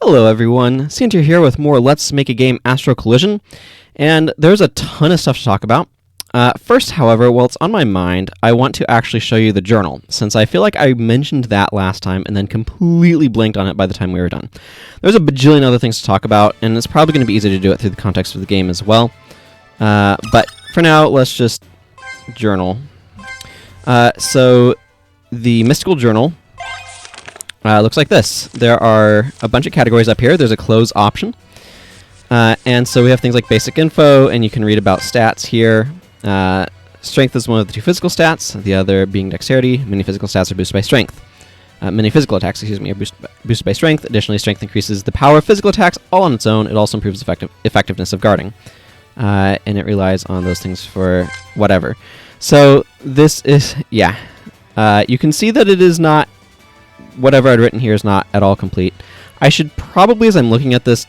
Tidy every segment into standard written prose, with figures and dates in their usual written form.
Hello everyone, Santir here with more Let's Make a Game Astral Collision, and there's a ton of stuff to talk about. First, however, while it's on my mind, I want to actually show you the journal, since I feel like I mentioned that last time and then completely blanked on it by the time we were done. There's a bajillion other things to talk about, and it's probably going to be easy to do it through the context of the game as well. But for now, let's just journal. So the mystical journal looks like this. There are a bunch of categories up here. There's a close option. And so we have things like basic info, and you can read about stats here. Strength is one of the two physical stats, the other being dexterity. Many physical stats are boosted by strength. Many physical attacks, are boosted by strength. Additionally, strength increases the power of physical attacks all on its own. It also improves effectiveness of guarding. And it relies on those things for whatever. So this is, you can see that it is not, whatever I'd written here is not at all complete. I should probably, as I'm looking at this,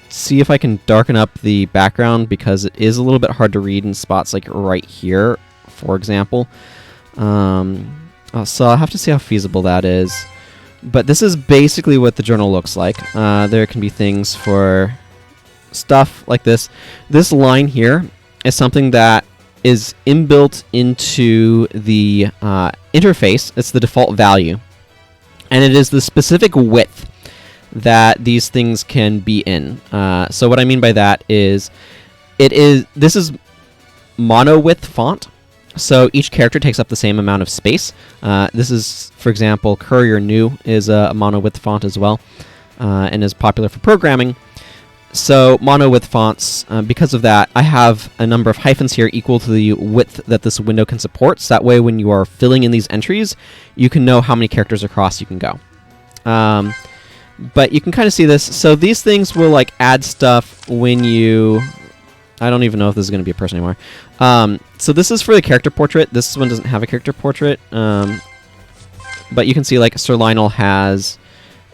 see if I can darken up the background, because it is a little bit hard to read in spots like right here, for example. So I'll have to see how feasible that is. But this is basically what the journal looks like. There can be things for stuff like this. This line here is something that is inbuilt into the interface. It's the default value. And it is the specific width that these things can be in. So what I mean by that is, this is mono width font. So each character takes up the same amount of space. This is, for example, Courier New is a mono width font as well, and is popular for programming. So mono width fonts, because of that, I have a number of hyphens here equal to the width that this window can support. So that way, when you are filling in these entries, you can know how many characters across you can go. But you can kind of see this. So these things will like add stuff when you... I don't even know if this is going to be a person anymore. So this is for the character portrait. This one doesn't have a character portrait. But you can see like Sir Lionel has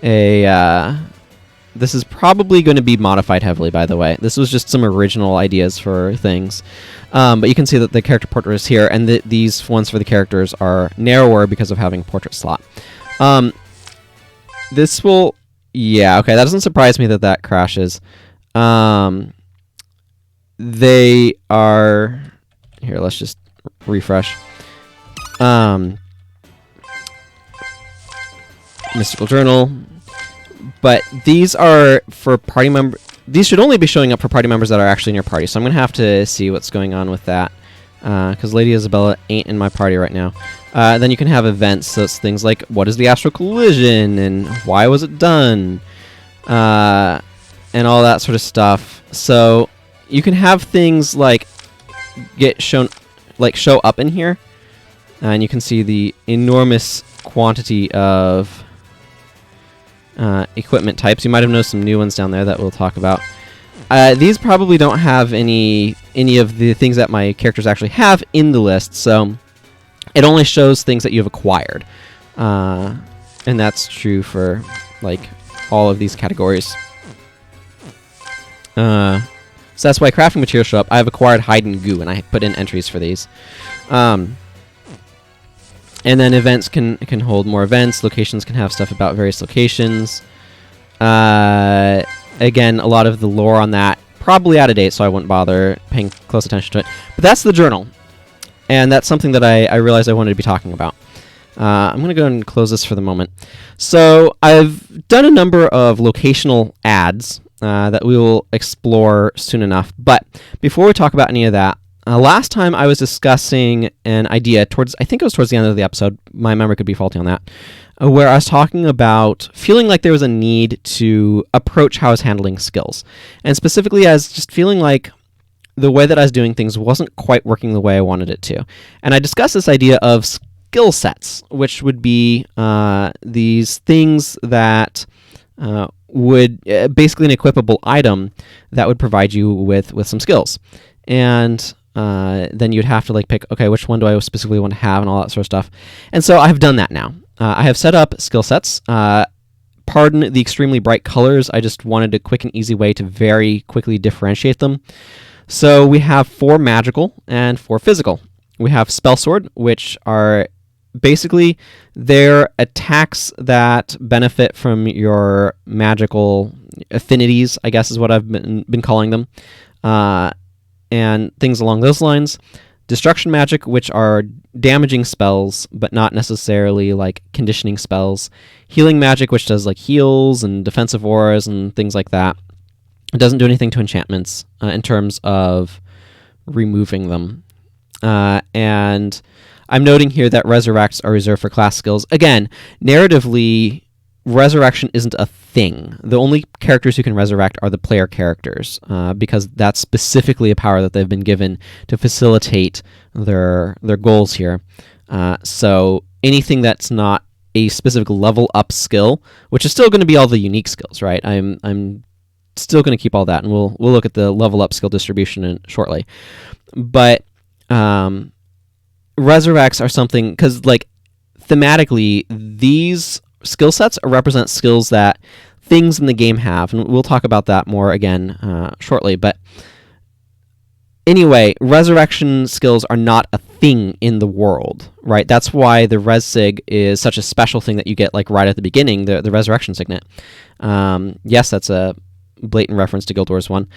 a... This is probably going to be modified heavily, by the way. This was just some original ideas for things. But you can see that the character portrait is here, and these ones for the characters are narrower because of having a portrait slot. This will... Yeah, okay, that doesn't surprise me that that crashes. They are... Here, let's just refresh. Mystical Journal... But these are for party members. These should only be showing up for party members that are actually in your party. So I'm going to have to see what's going on with that. Because Lady Isabella ain't in my party right now. Then you can have events. So it's things like, what is the Astral Collision? And why was it done? And all that sort of stuff. So you can have things like show up in here. And you can see the enormous quantity of... equipment types. You might have noticed some new ones down there that we'll talk about. These probably don't have any of the things that my characters actually have in the list, so it only shows things that you've acquired. And that's true for like all of these categories. So that's why crafting materials show up. I've acquired hide and goo, and I put in entries for these. And then events can hold more events. Locations can have stuff about various locations. Again, a lot of the lore on that probably out of date, so I wouldn't bother paying close attention to it. But that's the journal. And that's something that I realized I wanted to be talking about. I'm going to go and close this for the moment. So I've done a number of locational ads that we will explore soon enough. But before we talk about any of that, last time I was discussing an idea I think it was towards the end of the episode, my memory could be faulty on that, where I was talking about feeling like there was a need to approach how I was handling skills. And specifically as just feeling like the way that I was doing things wasn't quite working the way I wanted it to. And I discussed this idea of skill sets, which would be these things that would basically an equipable item that would provide you with some skills. And then you'd have to like pick, okay, which one do I specifically want to have and all that sort of stuff. And so I've done that now. I have set up skill sets. Pardon the extremely bright colors. I just wanted a quick and easy way to very quickly differentiate them. So we have 4 magical and 4 physical. We have Spell Sword, which are basically, they're attacks that benefit from your magical affinities, I guess is what I've been calling them, and things along those lines. Destruction magic, which are damaging spells, but not necessarily like conditioning spells. Healing magic, which does like heals and defensive auras and things like that. It doesn't do anything to enchantments in terms of removing them. And I'm noting here that resurrects are reserved for class skills. Again, narratively, resurrection isn't a thing. The only characters who can resurrect are the player characters, because that's specifically a power that they've been given to facilitate their goals here. So anything that's not a specific level up skill, which is still going to be all the unique skills, right? I'm still going to keep all that, and we'll look at the level up skill distribution shortly. But resurrects are something, because like thematically, these skill sets represent skills that things in the game have, and we'll talk about that more again shortly. But anyway, resurrection skills are not a thing in the world, right? That's why the res sig is such a special thing that you get like right at the beginning, the resurrection signet. Yes, that's a blatant reference to Guild Wars 1.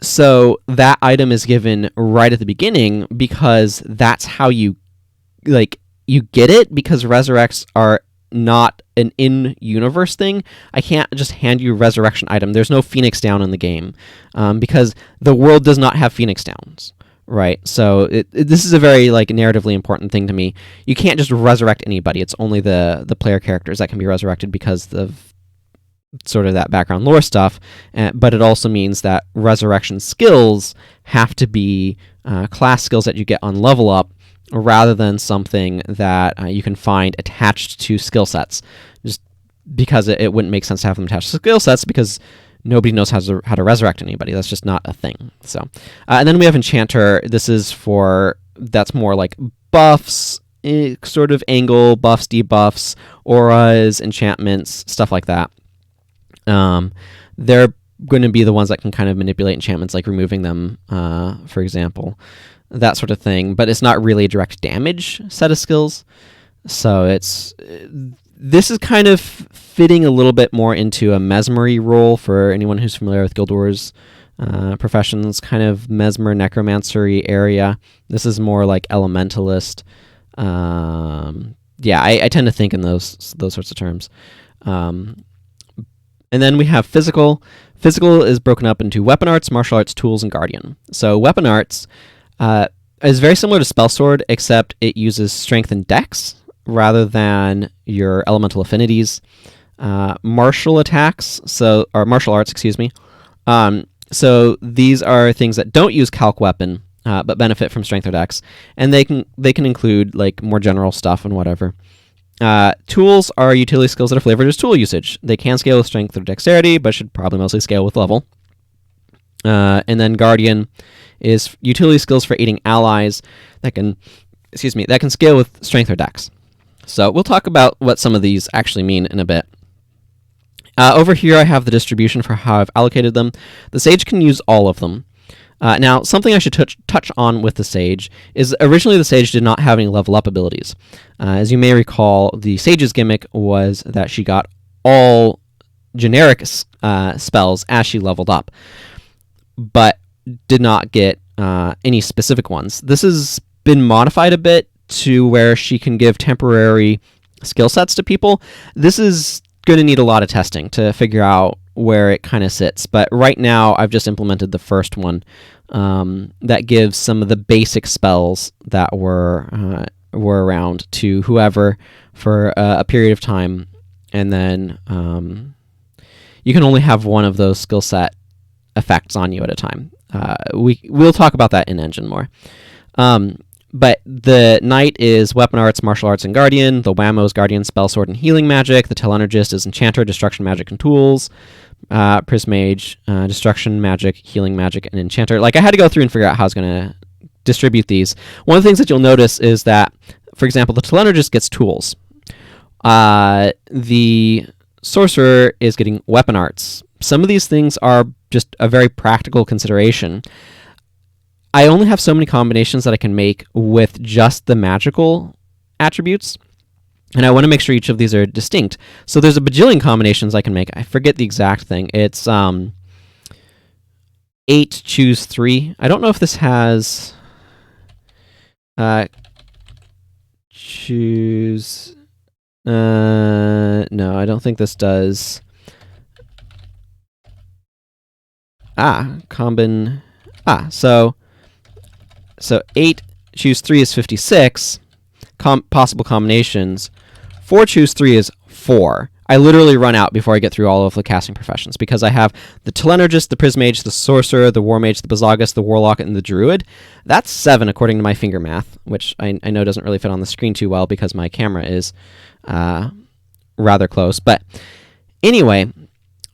So that item is given right at the beginning because that's how you get it, because resurrects are not an in-universe thing. I can't just hand you a resurrection item. There's no Phoenix Down in the game, because the world does not have Phoenix Downs, right? So this is a very like narratively important thing to me. You can't just resurrect anybody. It's only the player characters that can be resurrected because of sort of that background lore stuff, but it also means that resurrection skills have to be class skills that you get on level up, rather than something that you can find attached to skill sets, just because it wouldn't make sense to have them attached to skill sets, because nobody knows how to resurrect anybody. That's just not a thing. So, and then we have Enchanter. This is that's more like buffs, sort of angle buffs, debuffs, auras, enchantments, stuff like that. They're going to be the ones that can kind of manipulate enchantments, like removing them, for example, that sort of thing. But it's not really a direct damage set of skills. So this is kind of fitting a little bit more into a mesmery role for anyone who's familiar with Guild Wars professions, kind of mesmer necromancery area. This is more like elementalist. I tend to think in those sorts of terms. And then we have physical. Physical is broken up into weapon arts, martial arts, tools, and guardian. So weapon arts is very similar to spell sword, except it uses strength and dex rather than your elemental affinities. Martial attacks, or martial arts, excuse me. So these are things that don't use calc weapon, but benefit from strength or dex, and they can include like more general stuff and whatever. Tools are utility skills that are flavored as tool usage. They can scale with strength or dexterity, but should probably mostly scale with level. And then Guardian is utility skills for aiding allies that can scale with strength or dex. So we'll talk about what some of these actually mean in a bit. Over here I have the distribution for how I've allocated them. The Sage can use all of them. Now, something I should touch on with the Sage is originally the Sage did not have any level up abilities. As you may recall, the Sage's gimmick was that she got all generic spells as she leveled up, but did not get any specific ones. This has been modified a bit to where she can give temporary skill sets to people. This is going to need a lot of testing to figure out where it kind of sits, but right now I've just implemented the first one that gives some of the basic spells that were around to whoever for a period of time, and then you can only have one of those skill set effects on you at a time. We'll talk about that in Engine more. But the Knight is Weapon Arts, Martial Arts, and Guardian. The Whammo is Guardian, Spell, Sword, and Healing Magic. The Telenergist is Enchanter, Destruction Magic, and Tools. Prismage, Destruction Magic, Healing Magic, and Enchanter. Like, I had to go through and figure out how I was going to distribute these. One of the things that you'll notice is that, for example, the Telenergist gets Tools. The Sorcerer is getting Weapon Arts. Some of these things are just a very practical consideration. I only have so many combinations that I can make with just the magical attributes, and I want to make sure each of these are distinct. So there's a bajillion combinations I can make. I forget the exact thing. It's 8, choose 3. I don't know if this has choose. No, I don't think this does. So 8, choose 3 is 56 possible combinations. 4, choose 3 is 4. I literally run out before I get through all of the casting professions because I have the Telenergist, the Prismage, the Sorcerer, the Warmage, the Blizzagus, the Warlock, and the Druid. That's 7 according to my finger math, which I know doesn't really fit on the screen too well because my camera is rather close. But anyway,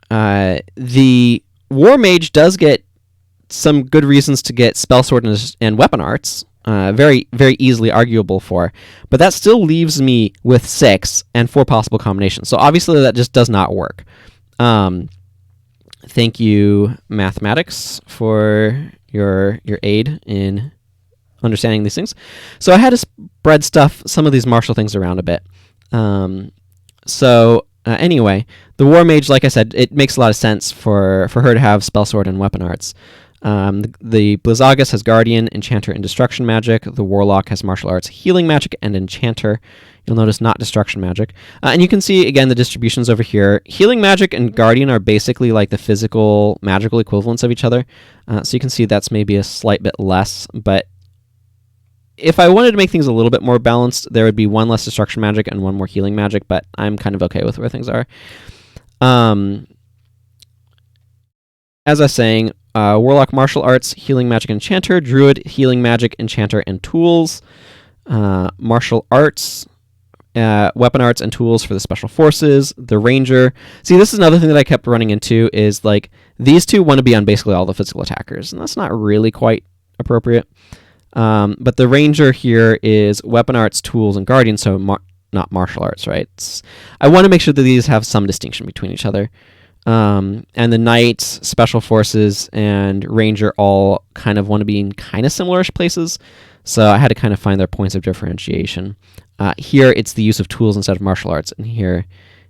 the Warmage does get some good reasons to get Spell Sword and Weapon Arts. Very, very easily arguable for, but that still leaves me with 6 and 4 possible combinations. So obviously that just does not work. Thank you, mathematics, for your aid in understanding these things. So I had to spread some of these martial things around a bit. Anyway, the Warmage, like I said, it makes a lot of sense for her to have Spell Sword and Weapon Arts. The Blizzagus has Guardian, Enchanter, and Destruction Magic. The Warlock has Martial Arts, Healing Magic, and Enchanter. You'll notice not Destruction Magic. And you can see, again, the distributions over here. Healing Magic and Guardian are basically like the physical, magical equivalents of each other. So you can see that's maybe a slight bit less, but if I wanted to make things a little bit more balanced, there would be 1 less Destruction Magic and 1 more Healing Magic, but I'm kind of okay with where things are. As I was saying, Warlock, Martial Arts, Healing Magic, Enchanter. Druid, Healing Magic, Enchanter, and Tools. Martial Arts, Weapon Arts, and Tools for the Special Forces. The Ranger. See, this is another thing that I kept running into is, like, these two want to be on basically all the physical attackers, and that's not really quite appropriate. But the Ranger here is Weapon Arts, Tools, and Guardian, so not Martial Arts, right? I want to make sure that these have some distinction between each other. And the Knight, Special Forces, and Ranger all kind of want to be in kind of similar-ish places, so I had to kind of find their points of differentiation. Here, it's the use of tools instead of martial arts, and here,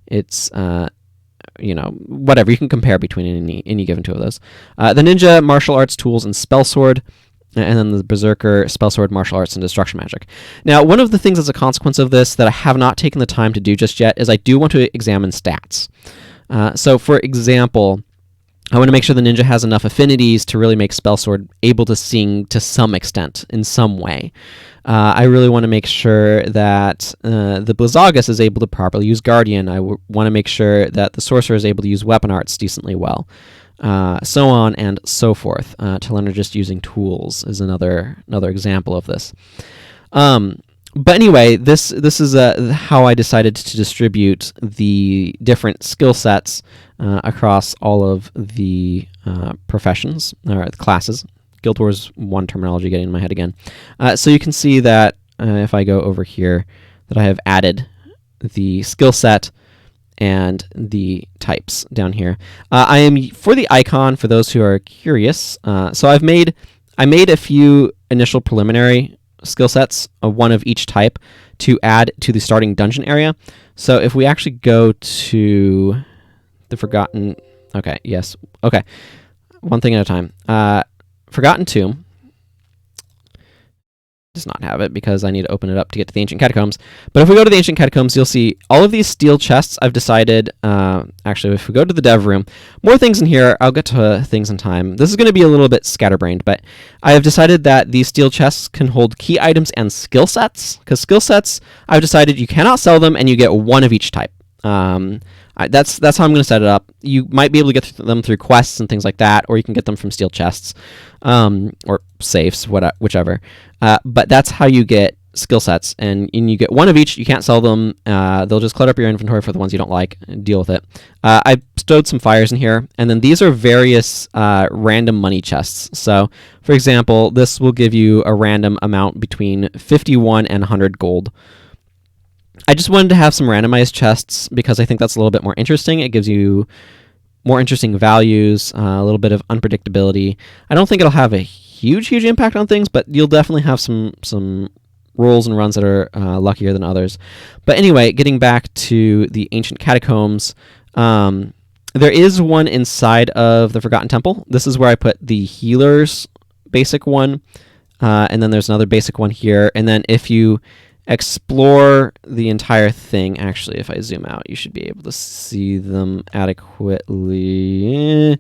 it's, whatever. You can compare between any given two of those. The Ninja, Martial Arts, Tools, and Spell Sword, and then the Berserker, Spell Sword, Martial Arts, and Destruction Magic. Now, one of the things as a consequence of this that I have not taken the time to do just yet is I do want to examine stats. So, for example, I want to make sure the Ninja has enough affinities to really make Spell Sword able to sing to some extent, in some way. I really want to make sure that the Blizzagus is able to properly use Guardian. I want to make sure that the Sorcerer is able to use Weapon Arts decently well. So on and so forth. Telenergist using tools is another example of this. But anyway, this is how I decided to distribute the different skill sets across all of the professions, or the classes. Guild Wars 1 terminology getting in my head again. So you can see that if I go over here, that I have added the skill set and the types down here. I am, for the icon, for those who are curious, so I made a few initial preliminary skill sets, one of each type, to add to the starting dungeon area. So if we actually go to the Forgotten... Okay, yes. Okay. One thing at a time. Forgotten Tomb does not have it because I need to open it up to get to the Ancient Catacombs. But if we go to the Ancient Catacombs, you'll see all of these steel chests. I've decided, actually, if we go to the dev room, more things in here. I'll get to things in time. This is going to be a little bit scatterbrained, but I have decided that these steel chests can hold key items and skill sets, because skill sets, I've decided you cannot sell them, and you get one of each type. That's how I'm going to set it up. You might be able to get them through quests and things like that, or you can get them from steel chests, or safes, whichever. But that's how you get skill sets, and you get one of each. You can't sell them. They'll just clutter up your inventory for the ones you don't like, and deal with it. I stowed some fires in here, and then these are various random money chests. So, for example, this will give you a random amount between 51 and 100 gold. I just wanted to have some randomized chests because I think that's a little bit more interesting. It gives you more interesting values, a little bit of unpredictability. I don't think it'll have a huge impact on things, but you'll definitely have some rolls and runs that are luckier than others. But anyway, getting back to the ancient catacombs, there is one inside of the Forgotten Temple. This is where I put the healer's basic one, and then there's another basic one here. And then if you explore the entire thing, actually, if I zoom out, you should be able to see them adequately.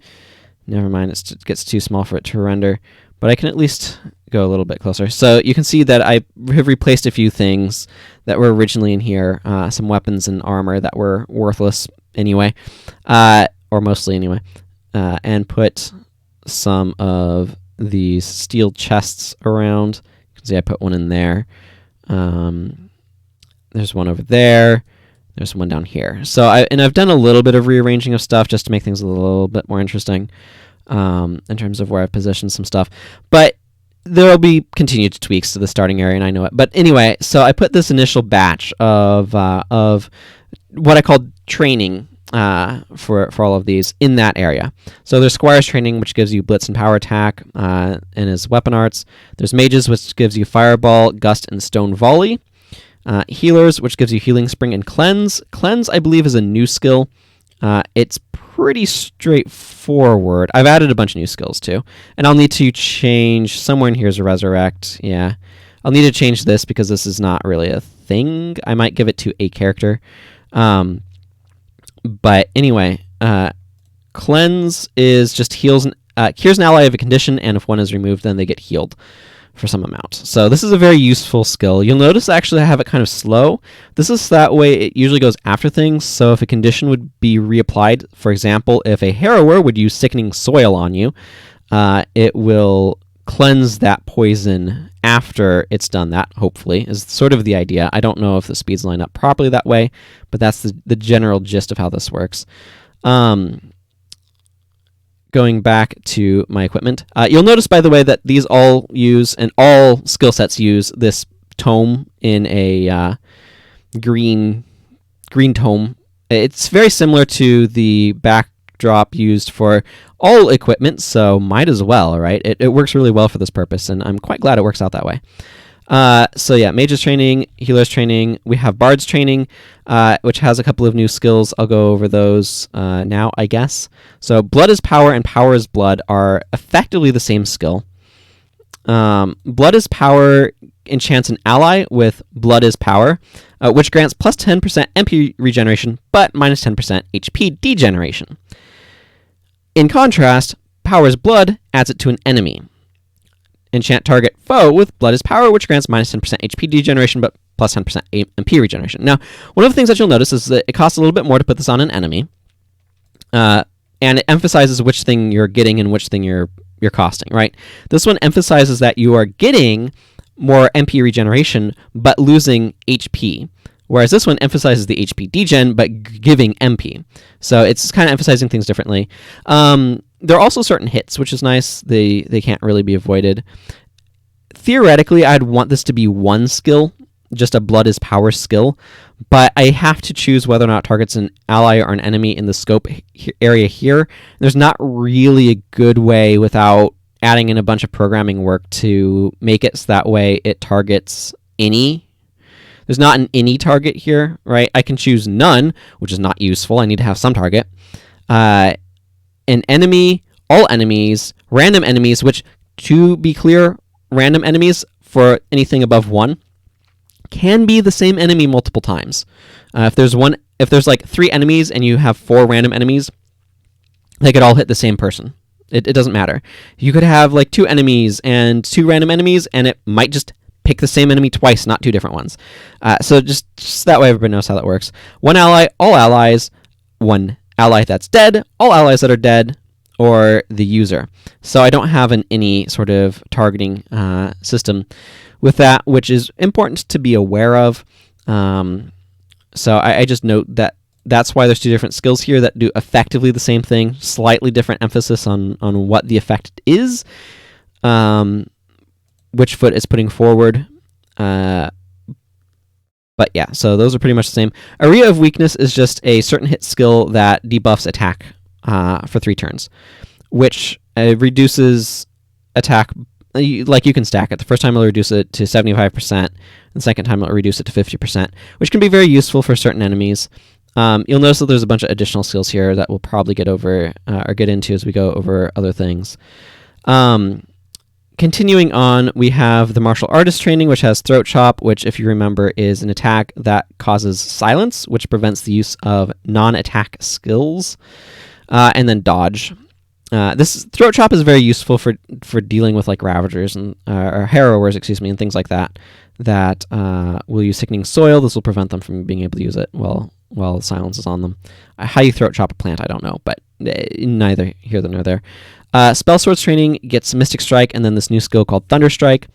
Never mind, it gets too small for it to render, but I can at least go a little bit closer. So you can see that I have replaced a few things that were originally in here, some weapons and armor that were worthless anyway, or mostly anyway, and put some of these steel chests around. You can see I put one in there. There's one over there. There's one down here. So I've done a little bit of rearranging of stuff just to make things a little bit more interesting in terms of where I've positioned some stuff. But there will be continued tweaks to the starting area, and I know it. But anyway, so I put this initial batch of what I called training for all of these in that area. So there's Squire's training, which gives you blitz and power attack and his weapon arts. There's mages, which gives you fireball, gust, and stone volley. Healers, which gives you healing spring and cleanse. Cleanse, I believe, is a new skill. It's pretty straightforward. I've added a bunch of new skills too, and I'll need to change somewhere in here is a resurrect. Yeah, I'll need to change this because this is not really a thing. I might give it to a character. But anyway, cleanse is just heals cures an ally of a condition, and if one is removed, then they get healed for some amount. So this is a very useful skill. You'll notice actually I have it kind of slow. This is that way it usually goes after things. So if a condition would be reapplied, for example, if a harrower would use sickening soil on you, it will cleanse that poison after it's done that, hopefully, is sort of the idea. I don't know if the speeds line up properly that way, but that's the general gist of how this works. Going back to my equipment, you'll notice, by the way, that these all use, and all skill sets use, this tome in a green tome. It's very similar to the backdrop used for all equipment, so might as well, right? It works really well for this purpose, and I'm quite glad it works out that way. So yeah, mages training, healers training. We have bards training, which has a couple of new skills. I'll go over those now, I guess. So blood is power and power is blood are effectively the same skill. Blood is power enchants an ally with blood is power, which grants plus 10% MP regeneration, but minus 10% HP degeneration. In contrast, power is blood adds it to an enemy. Enchant target foe with blood is power, which grants minus 10% HP degeneration, but plus 10% MP regeneration. Now, one of the things that you'll notice is that it costs a little bit more to put this on an enemy, and it emphasizes which thing you're getting and which thing you're costing, right? This one emphasizes that you are getting more MP regeneration, but losing HP. Whereas this one emphasizes the HP degen, but giving MP. So it's kind of emphasizing things differently. There are also certain hits, which is nice. They can't really be avoided. Theoretically, I'd want this to be one skill, just a blood is power skill, but I have to choose whether or not it targets an ally or an enemy in the scope area here. There's not really a good way without adding in a bunch of programming work to make it so that way it targets any. There's not an any target here, right? I can choose none, which is not useful. I need to have some target. An enemy, all enemies, random enemies, which, to be clear, random enemies for anything above 1 can be the same enemy multiple times. If there's like 3 enemies and you have 4 random enemies, they could all hit the same person. It doesn't matter. You could have like 2 enemies and 2 random enemies, and it might just pick the same enemy twice, not 2 different ones. So just that way everybody knows how that works. 1 ally, all allies, 1 ally that's dead, all allies that are dead, or the user. So I don't have any sort of targeting system with that, which is important to be aware of. So I just note that that's why there's 2 different skills here that do effectively the same thing, slightly different emphasis on what the effect is, which foot is putting forward. But yeah, so those are pretty much the same. Area of Weakness is just a certain hit skill that debuffs attack for 3 turns, which reduces attack you can stack it. The first time it'll reduce it to 75%, and the second time it'll reduce it to 50%, which can be very useful for certain enemies. You'll notice that there's a bunch of additional skills here that we'll probably get over or get into as we go over other things. Continuing on, we have the martial artist training, which has throat chop, which, if you remember, is an attack that causes silence, which prevents the use of non-attack skills, and then dodge. This throat chop is very useful for dealing with like ravagers and or harrowers, and things like that. That will use sickening soil. This will prevent them from being able to use it while silence is on them. How you throat chop a plant, I don't know, but neither here nor there. Spell Swords training gets Mystic Strike and then this new skill called Thunder Strike.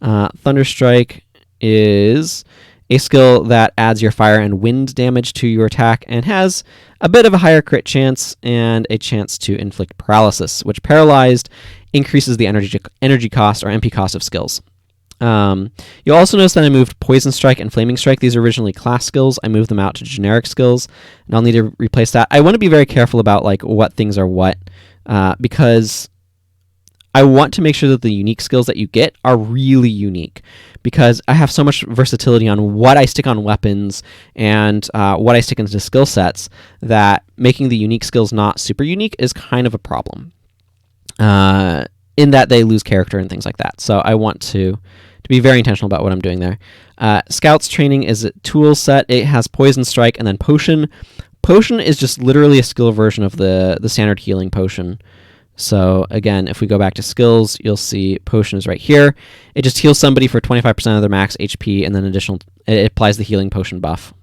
Thunder Strike is a skill that adds your fire and wind damage to your attack and has a bit of a higher crit chance and a chance to inflict paralysis, which paralyzed increases the energy cost or MP cost of skills. You'll also notice that I moved Poison Strike and Flaming Strike. These are originally class skills. I moved them out to generic skills, and I'll need to replace that. I want to be very careful about like what things are what, because I want to make sure that the unique skills that you get are really unique, because I have so much versatility on what I stick on weapons and what I stick into skill sets that making the unique skills not super unique is kind of a problem, in that they lose character and things like that. So I want to be very intentional about what I'm doing there. Scouts training is a tool set. It has Poison Strike and then Potion. Potion is just literally a skill version of the standard healing potion. So again, if we go back to skills, you'll see Potion is right here. It just heals somebody for 25% of their max HP, and then it applies the healing potion buff.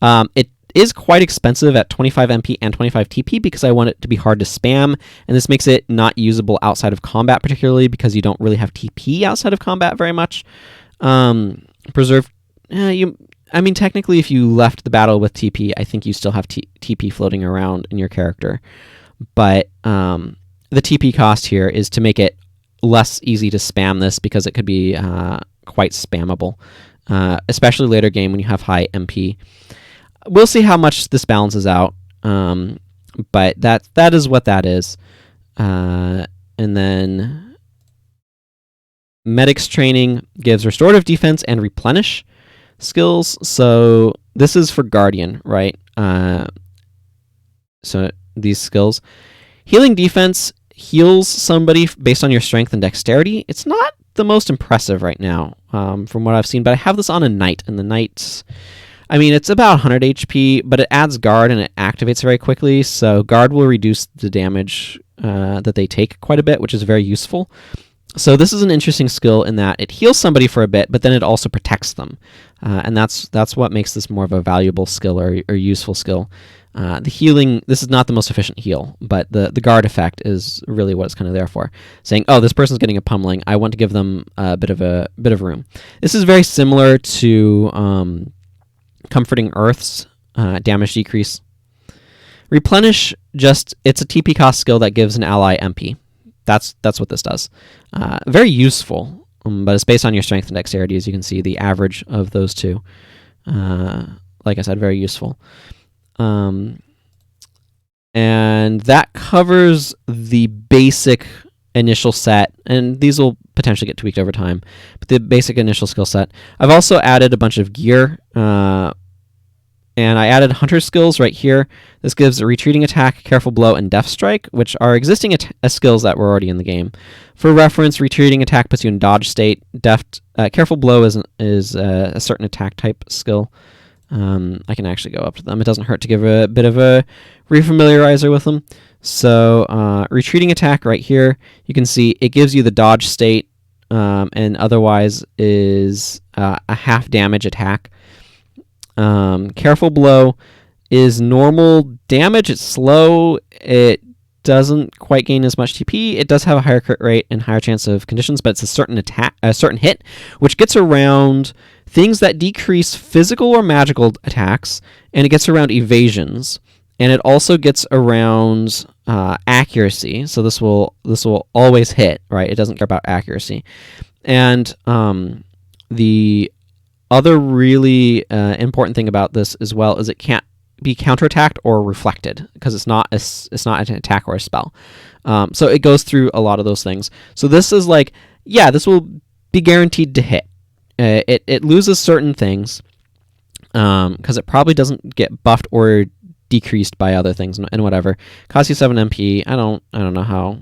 It is quite expensive at 25 MP and 25 TP because I want it to be hard to spam, and this makes it not usable outside of combat, particularly because you don't really have TP outside of combat very much. Preserve, technically if you left the battle with TP, I think you still have TP floating around in your character, but the TP cost here is to make it less easy to spam this because it could be quite spammable, especially later game when you have high MP. We'll see how much this balances out, but that is what that is. And then Medics training gives restorative defense and replenish skills. So this is for Guardian, right? So these skills. Healing defense heals somebody based on your strength and dexterity. It's not the most impressive right now, from what I've seen, but I have this on a knight, and the knight, it's about 100 HP, but it adds guard and it activates very quickly, so guard will reduce the damage that they take quite a bit, which is very useful. So this is an interesting skill in that it heals somebody for a bit, but then it also protects them, and that's what makes this more of a valuable skill or useful skill. The healing, this is not the most efficient heal, but the guard effect is really what it's kind of there for. Saying, oh, this person's getting a pummeling, I want to give them a bit of room. This is very similar to Comforting Earth's damage decrease. Replenish, it's a TP cost skill that gives an ally MP. That's what this does. Very useful, but it's based on your strength and dexterity, as you can see, the average of those two. Like I said, very useful. And that covers the basic initial set, and these will potentially get tweaked over time, but the basic initial skill set. I've also added a bunch of gear, and I added hunter skills right here. This gives a retreating attack, careful blow, and death strike, which are existing skills that were already in the game. For reference, retreating attack puts you in dodge state. Careful blow is a certain attack type skill. I can actually go up to them. It doesn't hurt to give a bit of a refamiliarizer with them. So retreating attack right here, you can see it gives you the dodge state, and otherwise is a half damage attack. Careful blow is normal damage. It's slow. It doesn't quite gain as much TP. It does have a higher crit rate and higher chance of conditions, but it's a certain hit, which gets around things that decrease physical or magical attacks, and it gets around evasions, and it also gets around accuracy. So this will always hit, right? It doesn't care about accuracy. And the other really important thing about this as well is it can't be counterattacked or reflected because it's not an attack or a spell. So it goes through a lot of those things. So this is like yeah, this will be guaranteed to hit. It loses certain things because it probably doesn't get buffed or decreased by other things and whatever. Costs you 7 MP. I don't know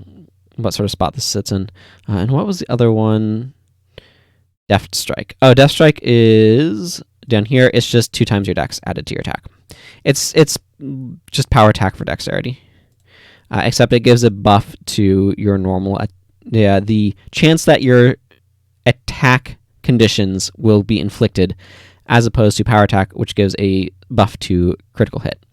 what sort of spot this sits in. And what was the other one? Deft Strike. Oh, Deft Strike is down here. It's just 2 times your dex added to your attack. It's just power attack for dexterity. Except it gives a buff to your normal. The chance that your attack conditions will be inflicted, as opposed to power attack, which gives a buff to critical hit.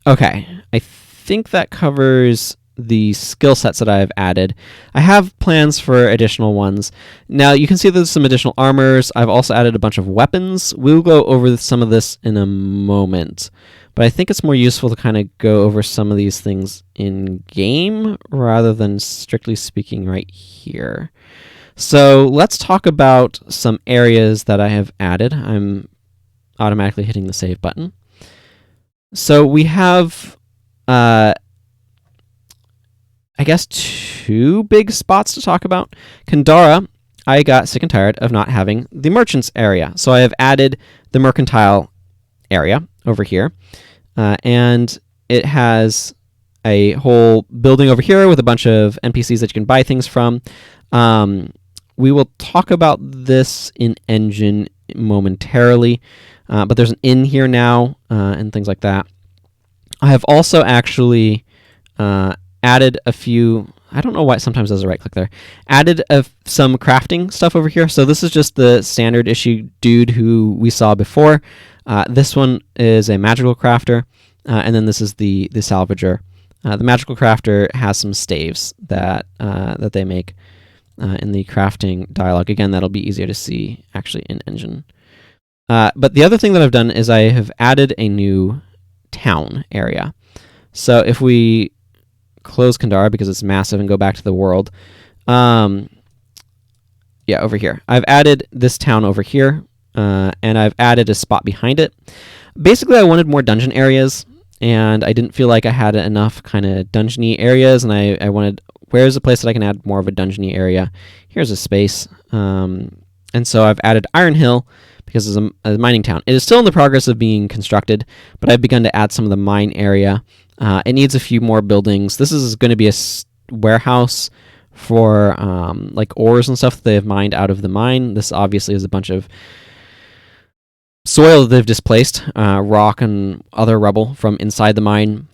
Okay, I think that covers the skill sets that I've added. I have plans for additional ones. Now you can see there's some additional armors. I've also added a bunch of weapons. We'll go over some of this in a moment, but I think it's more useful to kind of go over some of these things in game rather than strictly speaking right here. So let's talk about some areas that I have added. I'm automatically hitting the save button. So we have I guess 2 big spots to talk about. Kandara, I got sick and tired of not having the merchants area. So I have added the mercantile area over here. And it has a whole building over here with a bunch of NPCs that you can buy things from. We will talk about this in engine momentarily, but there's an inn here now and things like that. I have also actually added a few, I don't know why it sometimes does a right click there, added some crafting stuff over here. So this is just the standard issue dude who we saw before. This one is a magical crafter, and then this is the salvager. The magical crafter has some staves that they make in the crafting dialogue. Again, that'll be easier to see actually in engine. But the other thing that I've done is I have added a new town area. So if we close Kandara because it's massive and go back to the world, over here. I've added this town over here, and I've added a spot behind it. Basically, I wanted more dungeon areas, and I didn't feel like I had enough kind of dungeony areas, and I wanted, where's a place that I can add more of a dungeony area? Here's a space. And so I've added Iron Hill because it's a mining town. It is still in the progress of being constructed, but I've begun to add some of the mine area. It needs a few more buildings. This is going to be a warehouse for like ores and stuff that they have mined out of the mine. This obviously is a bunch of soil that they've displaced, rock and other rubble from inside the mine.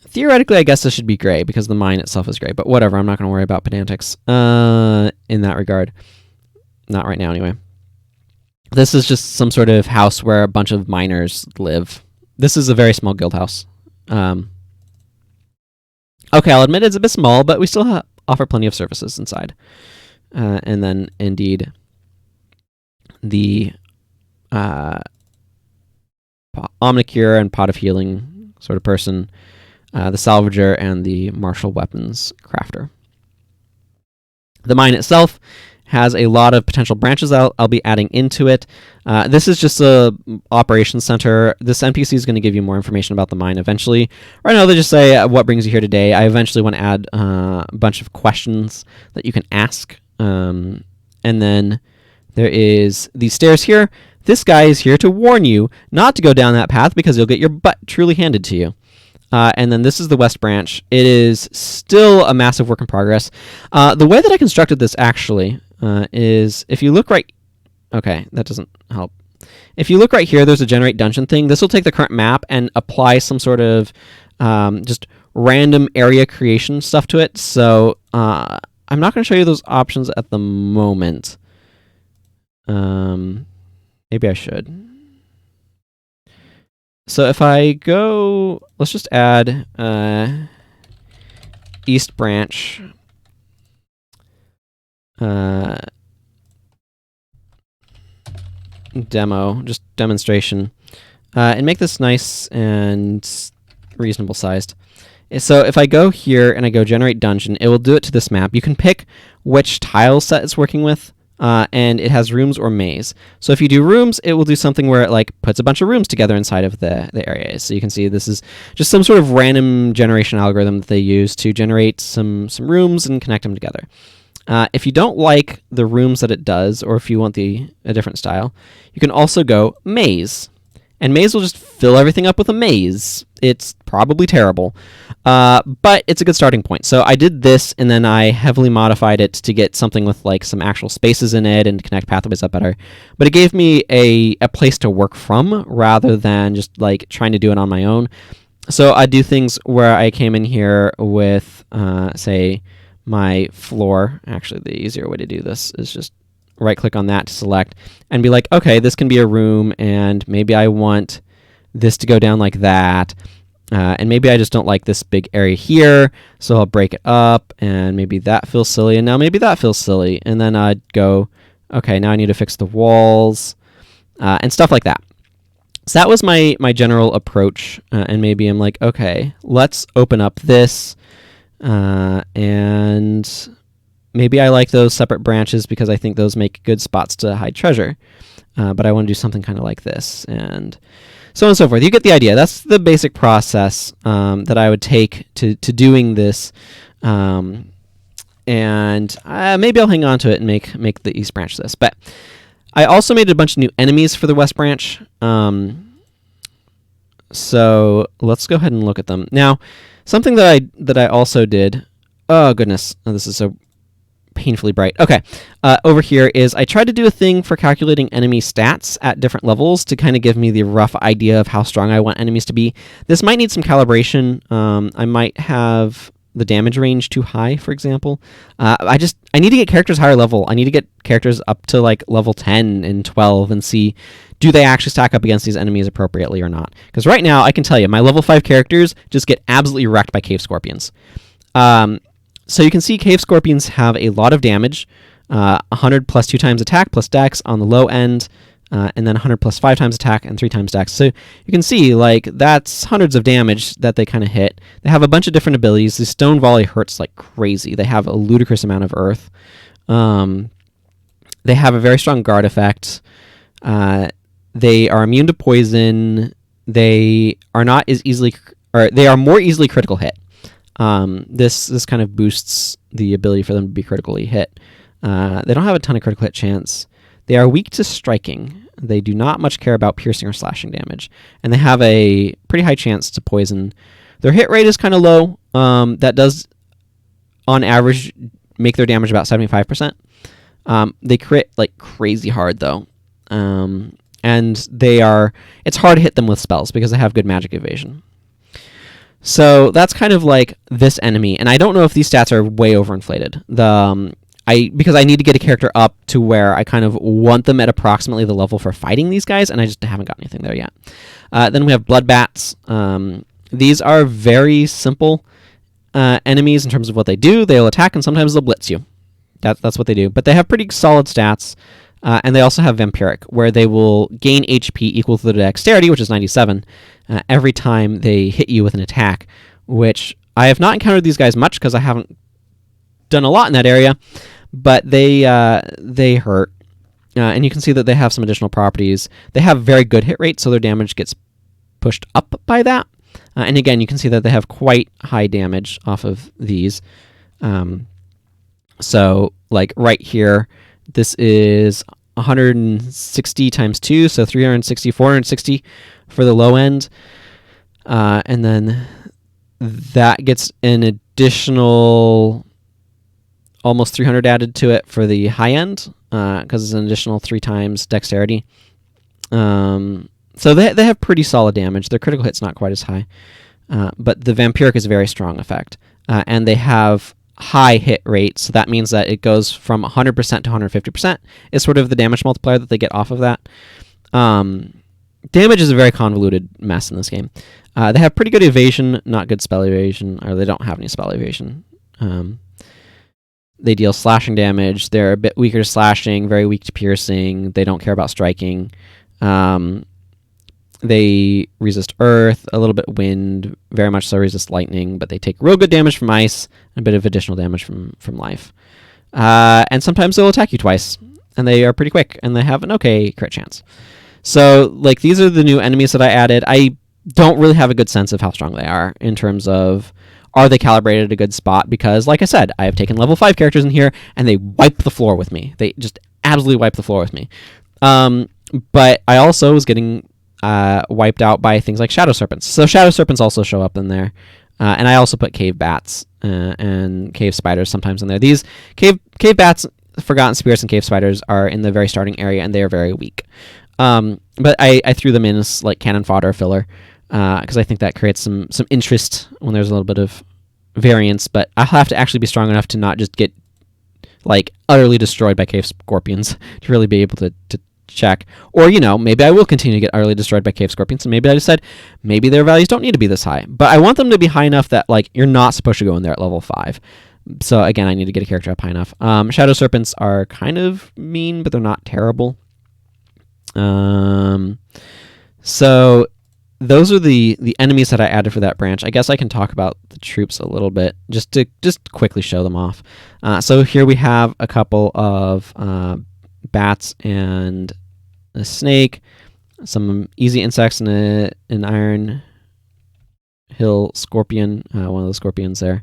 Theoretically, I guess this should be gray because the mine itself is gray, but whatever. I'm not going to worry about pedantics in that regard. Not right now, anyway. This is just some sort of house where a bunch of miners live. This is a very small guild house. Okay, I'll admit it's a bit small, but we still offer plenty of services inside. And then, indeed, the Omnicure and Pot of Healing sort of person, the Salvager, and the Martial Weapons Crafter. The mine itself has a lot of potential branches I'll be adding into it. This is just a operations center. This NPC is going to give you more information about the mine eventually. Right now, they just say, what brings you here today? I eventually want to add a bunch of questions that you can ask. And then there is these stairs here. This guy is here to warn you not to go down that path because you'll get your butt truly handed to you. And then this is the West Branch. It is still a massive work in progress. The way that I constructed this actually is if you look right... Okay, that doesn't help. If you look right here, there's a generate dungeon thing. This will take the current map and apply some sort of just random area creation stuff to it. So I'm not going to show you those options at the moment. Maybe I should. So if I go, let's just add East Branch demo, just demonstration, and make this nice and reasonable sized. So if I go here and I go generate dungeon, it will do it to this map. You can pick which tile set it's working with. and it has rooms or maze. So if you do rooms, it will do something where it like puts a bunch of rooms together inside of the area. So you can see this is just some sort of random generation algorithm that they use to generate some rooms and connect them together. If you don't like the rooms that it does, or if you want a different style, you can also go maze. And maze will just fill everything up with a maze. It's probably terrible, but it's a good starting point. So I did this, and then I heavily modified it to get something with like some actual spaces in it and connect pathways up better. But it gave me a place to work from rather than just like trying to do it on my own. So I do things where I came in here with, say, my floor. Actually, the easier way to do this is just right-click on that to select and be like, okay, this can be a room, and maybe I want this to go down like that, and maybe I just don't like this big area here, so I'll break it up, and maybe that feels silly, and now maybe that feels silly, and then I'd go, okay, now I need to fix the walls, and stuff like that. So that was my general approach, and maybe I'm like, okay, let's open up this, and maybe I like those separate branches because I think those make good spots to hide treasure. But I want to do something kind of like this, and so on and so forth. You get the idea. That's the basic process that I would take to doing this. And maybe I'll hang on to it and make the East Branch this. But I also made a bunch of new enemies for the West Branch. So let's go ahead and look at them. Now, something that I also did... Oh, goodness. Oh, this is so painfully bright. Okay, over here is I tried to do a thing for calculating enemy stats at different levels to kind of give me the rough idea of how strong I want enemies to be. This might need some calibration. I might have the damage range too high, for example. I need to get characters higher level. I need to get characters up to like level 10 and 12 and see, do they actually stack up against these enemies appropriately or not? Because right now, I can tell you, my level 5 characters just get absolutely wrecked by cave scorpions. So you can see cave scorpions have a lot of damage, 100 plus 2 times attack plus dex on the low end, and then 100 plus 5 times attack and 3 times dex. So you can see, like, that's hundreds of damage that they kind of hit. They have a bunch of different abilities. The stone volley hurts like crazy. They have a ludicrous amount of earth. They have a very strong guard effect. They are immune to poison. They are not as easily, or they are more easily critical hit. This kind of boosts the ability for them to be critically hit. They don't have a ton of critical hit chance. They are weak to striking. They do not much care about piercing or slashing damage. And they have a pretty high chance to poison. Their hit rate is kind of low. That does, on average, make their damage about 75%. They crit like crazy hard, though. And it's hard to hit them with spells because they have good magic evasion. So that's kind of like this enemy, and I don't know if these stats are way overinflated. Because I need to get a character up to where I kind of want them at approximately the level for fighting these guys, and I just haven't got anything there yet. Then we have blood bats. These are very simple enemies in terms of what they do. They'll attack, and sometimes they'll blitz you. That's what they do. But they have pretty solid stats, and they also have vampiric, where they will gain HP equal to the dexterity, which is 97, every time they hit you with an attack, which I have not encountered these guys much because I haven't done a lot in that area, but they hurt. And you can see that they have some additional properties. They have very good hit rate, so their damage gets pushed up by that. And again, you can see that they have quite high damage off of these. So, like right here, this is 160 times 2, so 360, 460 for the low end. And then that gets an additional almost 300 added to it for the high end, because it's an additional 3 times dexterity. So they have pretty solid damage. Their critical hit's not quite as high, but the vampiric is a very strong effect. And they have high hit rate, so that means that it goes from 100% to 150% is sort of the damage multiplier that they get off of that. Damage is a very convoluted mess in this game. They have pretty good evasion, not good spell evasion, or they don't have any spell evasion. They deal slashing damage. They're a bit weaker to slashing, very weak to piercing. They don't care about striking. They resist earth, a little bit wind, very much so resist lightning, but they take real good damage from ice and a bit of additional damage from life. And sometimes they'll attack you twice. and they are pretty quick, and they have an okay crit chance. So, like, these are the new enemies that I added. I don't really have a good sense of how strong they are in terms of are they calibrated at a good spot, because, like I said, I have taken level 5 characters in here, and they wipe the floor with me. They just absolutely wipe the floor with me. But I also was getting wiped out by things like shadow serpents. So shadow serpents also show up in there. And I also put cave bats and cave spiders sometimes in there. These cave bats, forgotten spirits, and cave spiders are in the very starting area, and they are very weak. But I threw them in as like cannon fodder filler because I think that creates some interest when there's a little bit of variance. But I'll have to actually be strong enough to not just get like utterly destroyed by cave scorpions to really be able to check. Or, you know, maybe I will continue to get utterly destroyed by cave scorpions, and maybe I decide maybe their values don't need to be this high. But I want them to be high enough that, like, you're not supposed to go in there at level 5. So, again, I need to get a character up high enough. Shadow serpents are kind of mean, but they're not terrible. So those are the enemies that I added for that branch. I guess I can talk about the troops a little bit, just to quickly show them off. So here we have a couple of bats and a snake, some easy insects, and an iron hill scorpion, one of the scorpions there.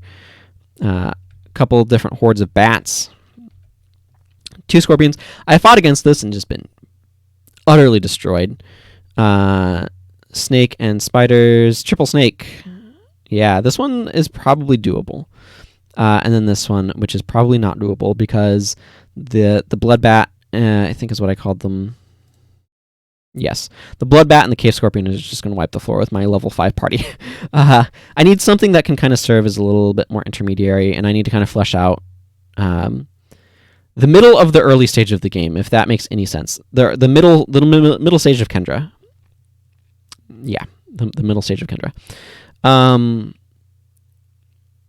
A couple different hordes of bats, 2 scorpions. I fought against this and just been utterly destroyed. Snake and spiders, triple snake. Yeah, this one is probably doable. And then this one, which is probably not doable because the blood bat, I think is what I called them. Yes, the blood bat and the cave scorpion is just going to wipe the floor with my level 5 party. I need something that can kind of serve as a little bit more intermediary, and I need to kind of flesh out the middle of the early stage of the game, if that makes any sense. The middle stage of Kendra. Yeah, the middle stage of Kendra.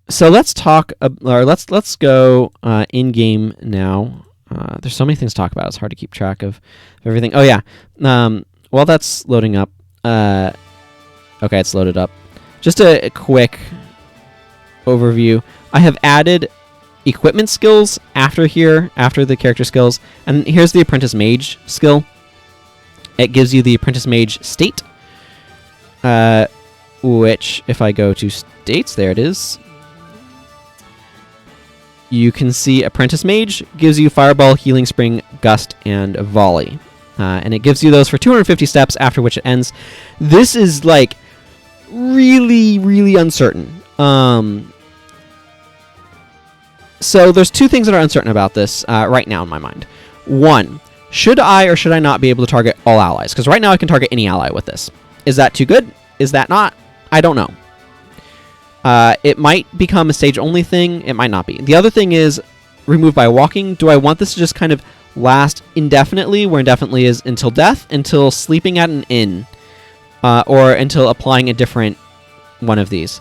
So let's talk, or let's go in game now. There's so many things to talk about. It's hard to keep track of everything. Oh yeah. While that's loading up, okay, it's loaded up. Just a quick overview. I have added equipment skills after the character skills, and here's the apprentice mage skill. It gives you the apprentice mage state, which if I go to states, there it is. You can see Apprentice Mage gives you Fireball, Healing Spring, Gust, and Volley. And it gives you those for 250 steps, after which it ends. This is, like, really, really uncertain. So there's 2 things that are uncertain about this right now in my mind. 1, should I or should I not be able to target all allies? Because right now I can target any ally with this. Is that too good? Is that not? I don't know. It might become a stage-only thing. It might not be. The other thing is remove by walking. Do I want this to just kind of last indefinitely, where indefinitely is until death, until sleeping at an inn, or until applying a different one of these?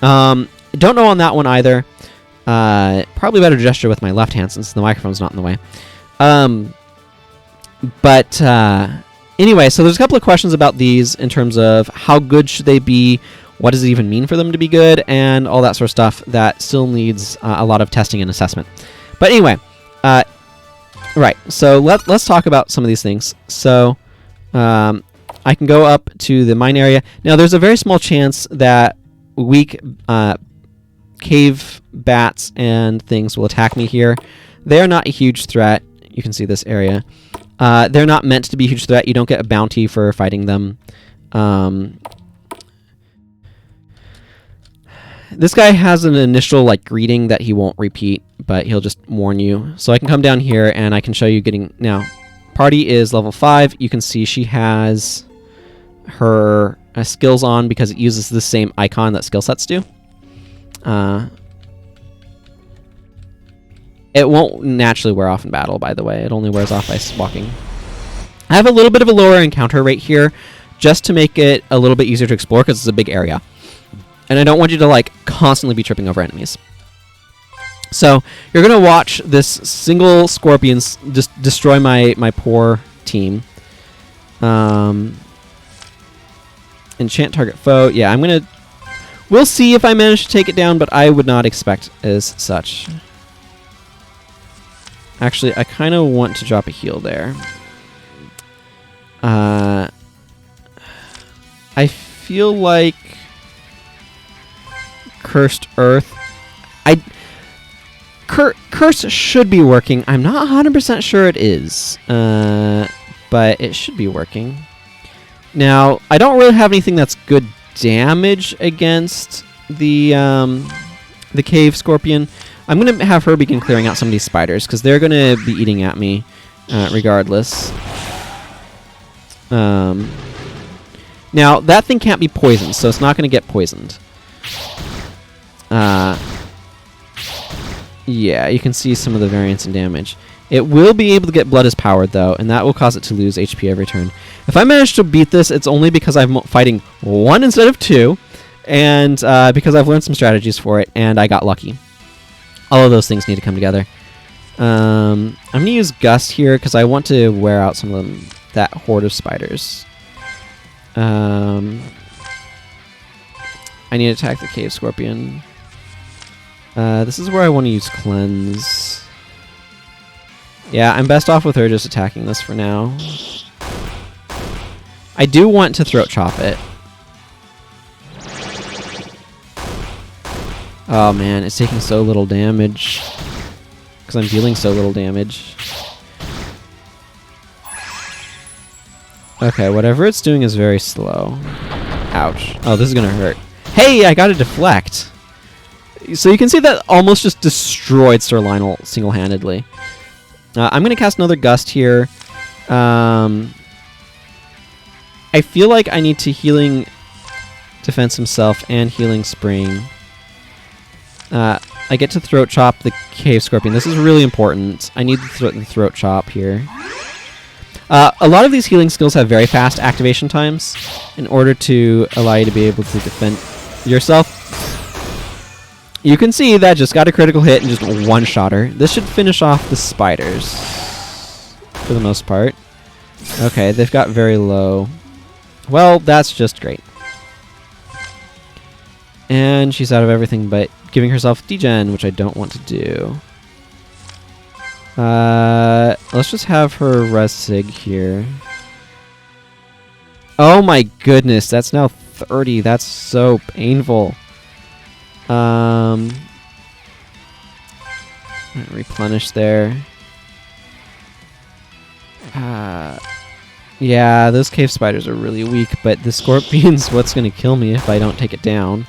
Don't know on that one either. Probably better gesture with my left hand since the microphone's not in the way. Anyway, so there's a couple of questions about these in terms of how good should they be, what does it even mean for them to be good, and all that sort of stuff that still needs a lot of testing and assessment. But anyway, right, so let's talk about some of these things. So I can go up to the mine area. Now, there's a very small chance that weak cave bats and things will attack me here. They are not a huge threat. You can see this area. They're not meant to be a huge threat. You don't get a bounty for fighting them. This guy has an initial greeting that he won't repeat, but he'll just warn you. So I can come down here and I can show you getting... Now, party is level 5. You can see she has her skills on because it uses the same icon that skill sets do. It won't naturally wear off in battle, by the way. It only wears off by walking. I have a little bit of a lower encounter rate here just to make it a little bit easier to explore because it's a big area. And I don't want you to constantly be tripping over enemies. So you're going to watch this single scorpion just destroy my poor team. Enchant target foe. Yeah, I'm going to... We'll see if I manage to take it down, but I would not expect as such. Actually, I kind of want to drop a heal there. I feel like Cursed Earth. Curse should be working. I'm not 100% sure it is, but it should be working. Now, I don't really have anything that's good damage against the cave scorpion. I'm going to have her begin clearing out some of these spiders, because they're going to be eating at me regardless. Now, that thing can't be poisoned, so it's not going to get poisoned. Yeah, you can see some of the variance in damage. It will be able to get Blood is Powered, though, and that will cause it to lose HP every turn. If I manage to beat this, it's only because I'm fighting 1 instead of 2, and because I've learned some strategies for it, and I got lucky. All of those things need to come together. I'm going to use Gust here, because I want to wear out some of that horde of spiders. I need to attack the Cave Scorpion. This is where I want to use Cleanse. Yeah, I'm best off with her just attacking this for now. I do want to Throat Chop it. Oh man, it's taking so little damage. Because I'm dealing so little damage. Okay, whatever it's doing is very slow. Ouch. Oh, this is gonna hurt. Hey, I got a Deflect! So you can see that almost just destroyed Sir Lionel single-handedly. I'm going to cast another Gust here. I feel like I need to Healing Defense himself and Healing Spring. I get to Throat Chop the Cave Scorpion. This is really important. I need the Throat Chop here. A lot of these healing skills have very fast activation times in order to allow you to be able to defend yourself. You can see that just got a critical hit and just one-shot her. This should finish off the spiders for the most part. Okay, they've got very low. Well, that's just great. And she's out of everything but giving herself degen, which I don't want to do. Let's just have her res sig here. Oh my goodness, that's now 30. That's so painful. Replenish there. Yeah, those cave spiders are really weak, but the scorpion's what's going to kill me if I don't take it down.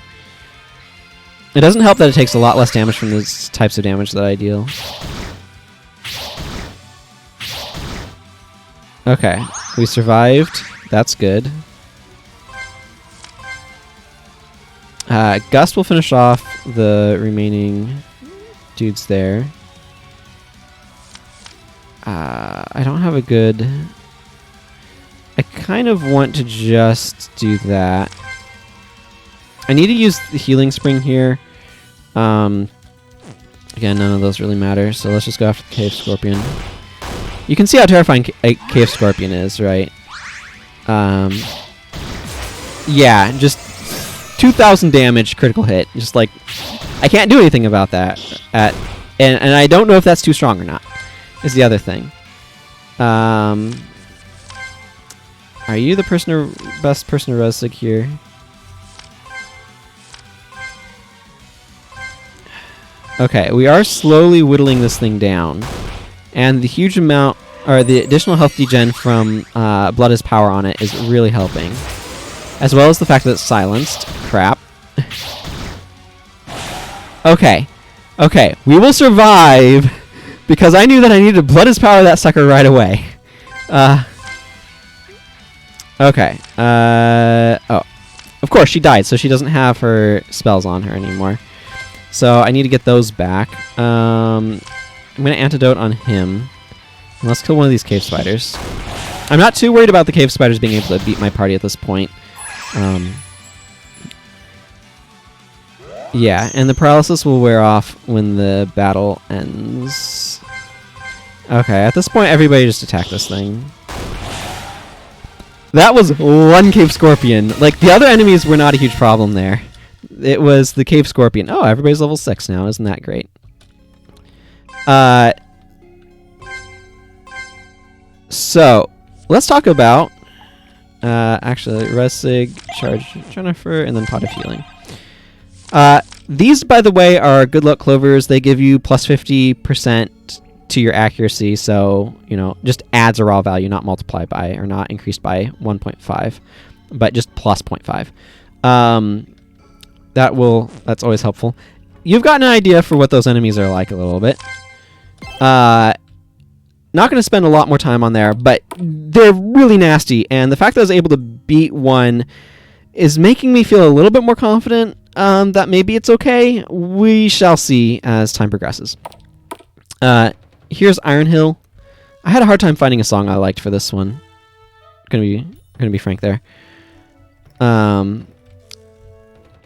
It doesn't help that it takes a lot less damage from those types of damage that I deal. Okay, we survived. That's good. Gust will finish off the remaining dudes there. I don't have a good... I kind of want to just do that. I need to use the Healing Spring here. Again, none of those really matter, so let's just go after the Cave Scorpion. You can see how terrifying a Cave Scorpion is, right? Yeah, just 2,000 damage, critical hit. Just like, I can't do anything about that. And I don't know if that's too strong or not, is the other thing. Are you the best person to res-sig here? Okay, we are slowly whittling this thing down. And the huge amount, or the additional health degen from Blood is Power on it is really helping. As well as the fact that it's silenced. Crap. Okay. Okay, we will survive because I knew that I needed to Blood is Power that sucker right away. Okay. Oh. Of course, she died, so she doesn't have her spells on her anymore. So I need to get those back. I'm going to antidote on him. And let's kill one of these cave spiders. I'm not too worried about the cave spiders being able to beat my party at this point. Yeah, and the paralysis will wear off when the battle ends. Okay, at this point, everybody just attack this thing. That was one cave scorpion. Like, the other enemies were not a huge problem there. It was the cave scorpion. Oh, everybody's level 6 now. Isn't that great? So let's talk about actually Resig, Charge Jennifer, and then Pot of Healing. These, by the way, are good luck clovers. They give you plus 50% to your accuracy, so just adds a raw value, not multiplied by or not increased by 1.5, but just plus 0.5. That's always helpful. You've gotten an idea for what those enemies are like a little bit. Not going to spend a lot more time on there, but they're really nasty, and the fact that I was able to beat one is making me feel a little bit more confident that maybe it's okay. We shall see as time progresses. Here's Iron Hill. I had a hard time finding a song I liked for this one. Gonna be frank there.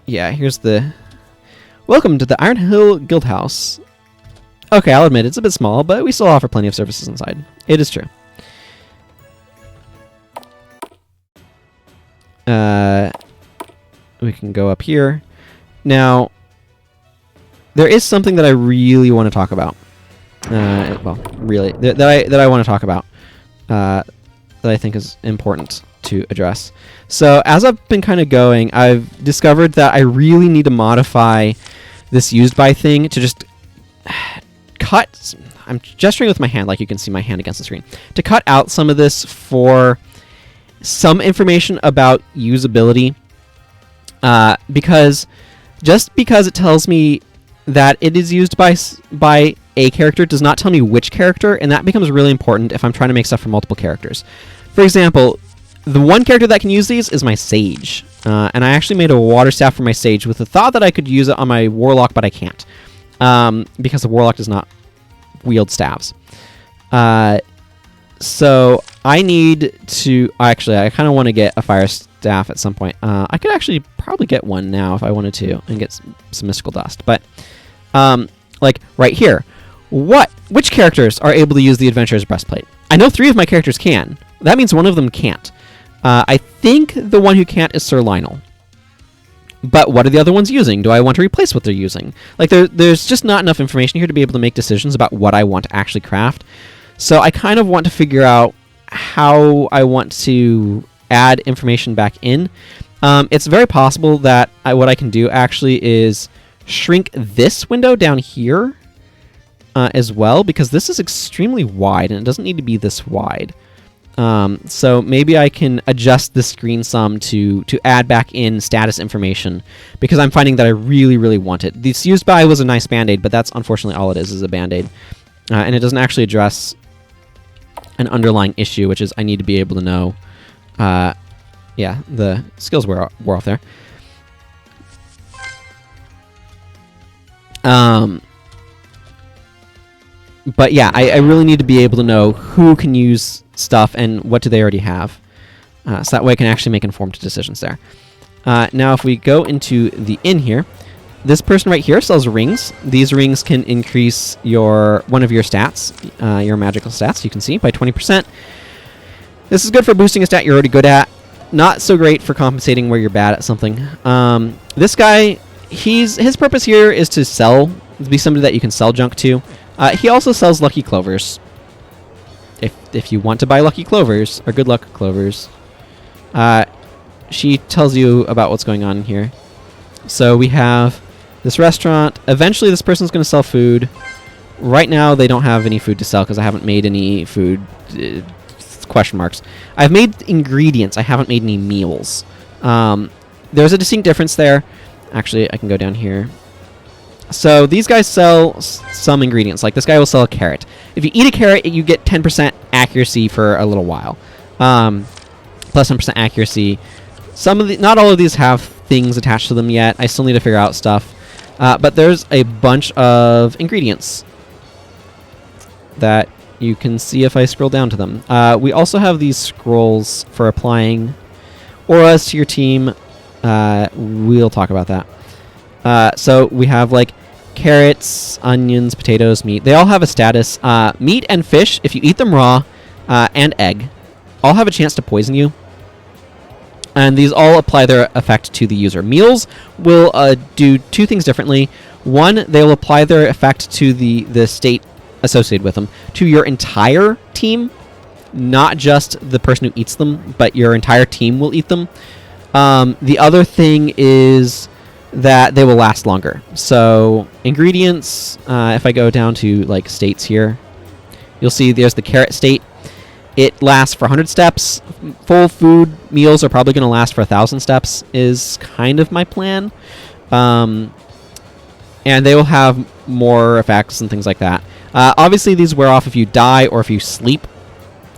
Yeah, here's the... Welcome to the Iron Hill Guildhouse. Okay, I'll admit it's a bit small, but we still offer plenty of services inside. It is true. We can go up here. Now, there is something that I really want to talk about. Well, really, that I want to talk about. That I think is important to address. So, as I've been kind of going, I've discovered that I really need to modify this used by thing to just cut... I'm gesturing with my hand, like you can see my hand against the screen. To cut out some of this for some information about usability. Because just because it tells me that it is used by a character does not tell me which character, and that becomes really important if I'm trying to make stuff for multiple characters. For example, the one character that can use these is my Sage. And I actually made a water staff for my Sage with the thought that I could use it on my Warlock, but I can't. Because the Warlock does not wield staves. So I need to... Actually, I kind of want to get a fire staff at some point. I could actually probably get one now if I wanted to and get some mystical dust. But, like, right here. Which characters are able to use the Adventurer's Breastplate? I know 3 of my characters can. That means one of them can't. I think the one who can't is Sir Lionel. But what are the other ones using? Do I want to replace what they're using? Like, there's just not enough information here to be able to make decisions about what I want to actually craft. So I kind of want to figure out how I want to add information back in. It's very possible that what I can do actually is shrink this window down here as well, because this is extremely wide and it doesn't need to be this wide. So maybe I can adjust the screen some to add back in status information, because I'm finding that I really, really want it. This used by was a nice band-aid, but that's unfortunately all it is a band-aid. And it doesn't actually address an underlying issue, which is I need to be able to know... yeah, the skills were off there. But yeah, I really need to be able to know who can use stuff and what do they already have. So that way I can actually make informed decisions there. Now if we go into the inn here, this person right here sells rings. These rings can increase one of your stats, your magical stats, you can see, by 20%. This is good for boosting a stat you're already good at. Not so great for compensating where you're bad at something. This guy, his purpose here is to be somebody that you can sell junk to. He also sells lucky clovers. If you want to buy lucky clovers, or good luck clovers, she tells you about what's going on here. So we have this restaurant. Eventually this person's going to sell food. Right now they don't have any food to sell because I haven't made any food. Question marks. I've made ingredients. I haven't made any meals. There's a distinct difference there. Actually, I can go down here. So these guys sell some ingredients. Like this guy will sell a carrot. If you eat a carrot, you get 10% accuracy for a little while. Plus 10% accuracy. Not all of these have things attached to them yet. I still need to figure out stuff. But there's a bunch of ingredients that you can see if I scroll down to them. We also have these scrolls for applying auras to your team. We'll talk about that. So we have like carrots, onions, potatoes, meat. They all have a status. Meat and fish, if you eat them raw, and egg, all have a chance to poison you. And these all apply their effect to the user. Meals will do 2 things differently. One, they will apply their effect to the state associated with them to your entire team. not just the person who eats them, but your entire team will eat them. The other thing is that they will last longer. So ingredients, if I go down to like states here, you'll see there's the carrot state. It lasts for 100 steps. Full food meals are probably going to last for 1,000 steps is kind of my plan. And they will have more effects and things like that. Obviously, these wear off if you die or if you sleep.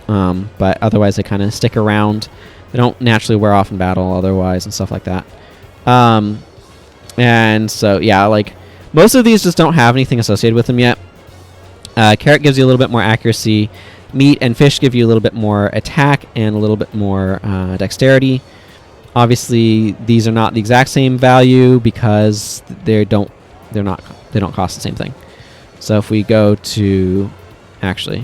But otherwise, they kind of stick around. They don't naturally wear off in battle otherwise and stuff like that. And so, yeah, like most of these just don't have anything associated with them yet. Carrot gives you a little bit more accuracy. Meat and fish give you a little bit more attack and a little bit more dexterity. Obviously, these are not the exact same value because they don't cost the same thing. So if we go to, actually,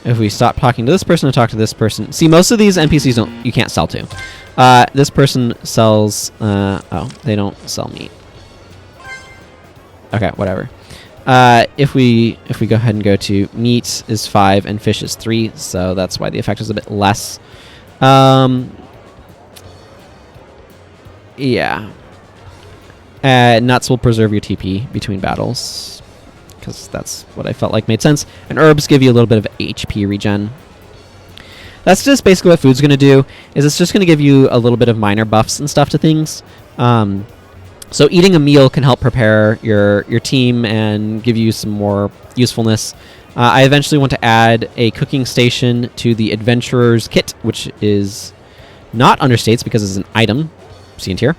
if we stop talking to this person and talk to this person, see, most of these NPCs you can't sell to. This person sells. Oh, they don't sell meat. Okay, whatever. If we go ahead and go to meat is 5 and fish is 3, so that's why the effect is a bit less. Yeah. Nuts will preserve your TP between battles, because that's what I felt like made sense. And herbs give you a little bit of HP regen. That's just basically what food's going to do, is it's just going to give you a little bit of minor buffs and stuff to things. So eating a meal can help prepare your team and give you some more usefulness. I eventually want to add a cooking station to the Adventurer's Kit, which is not under states because it's an item. See in here.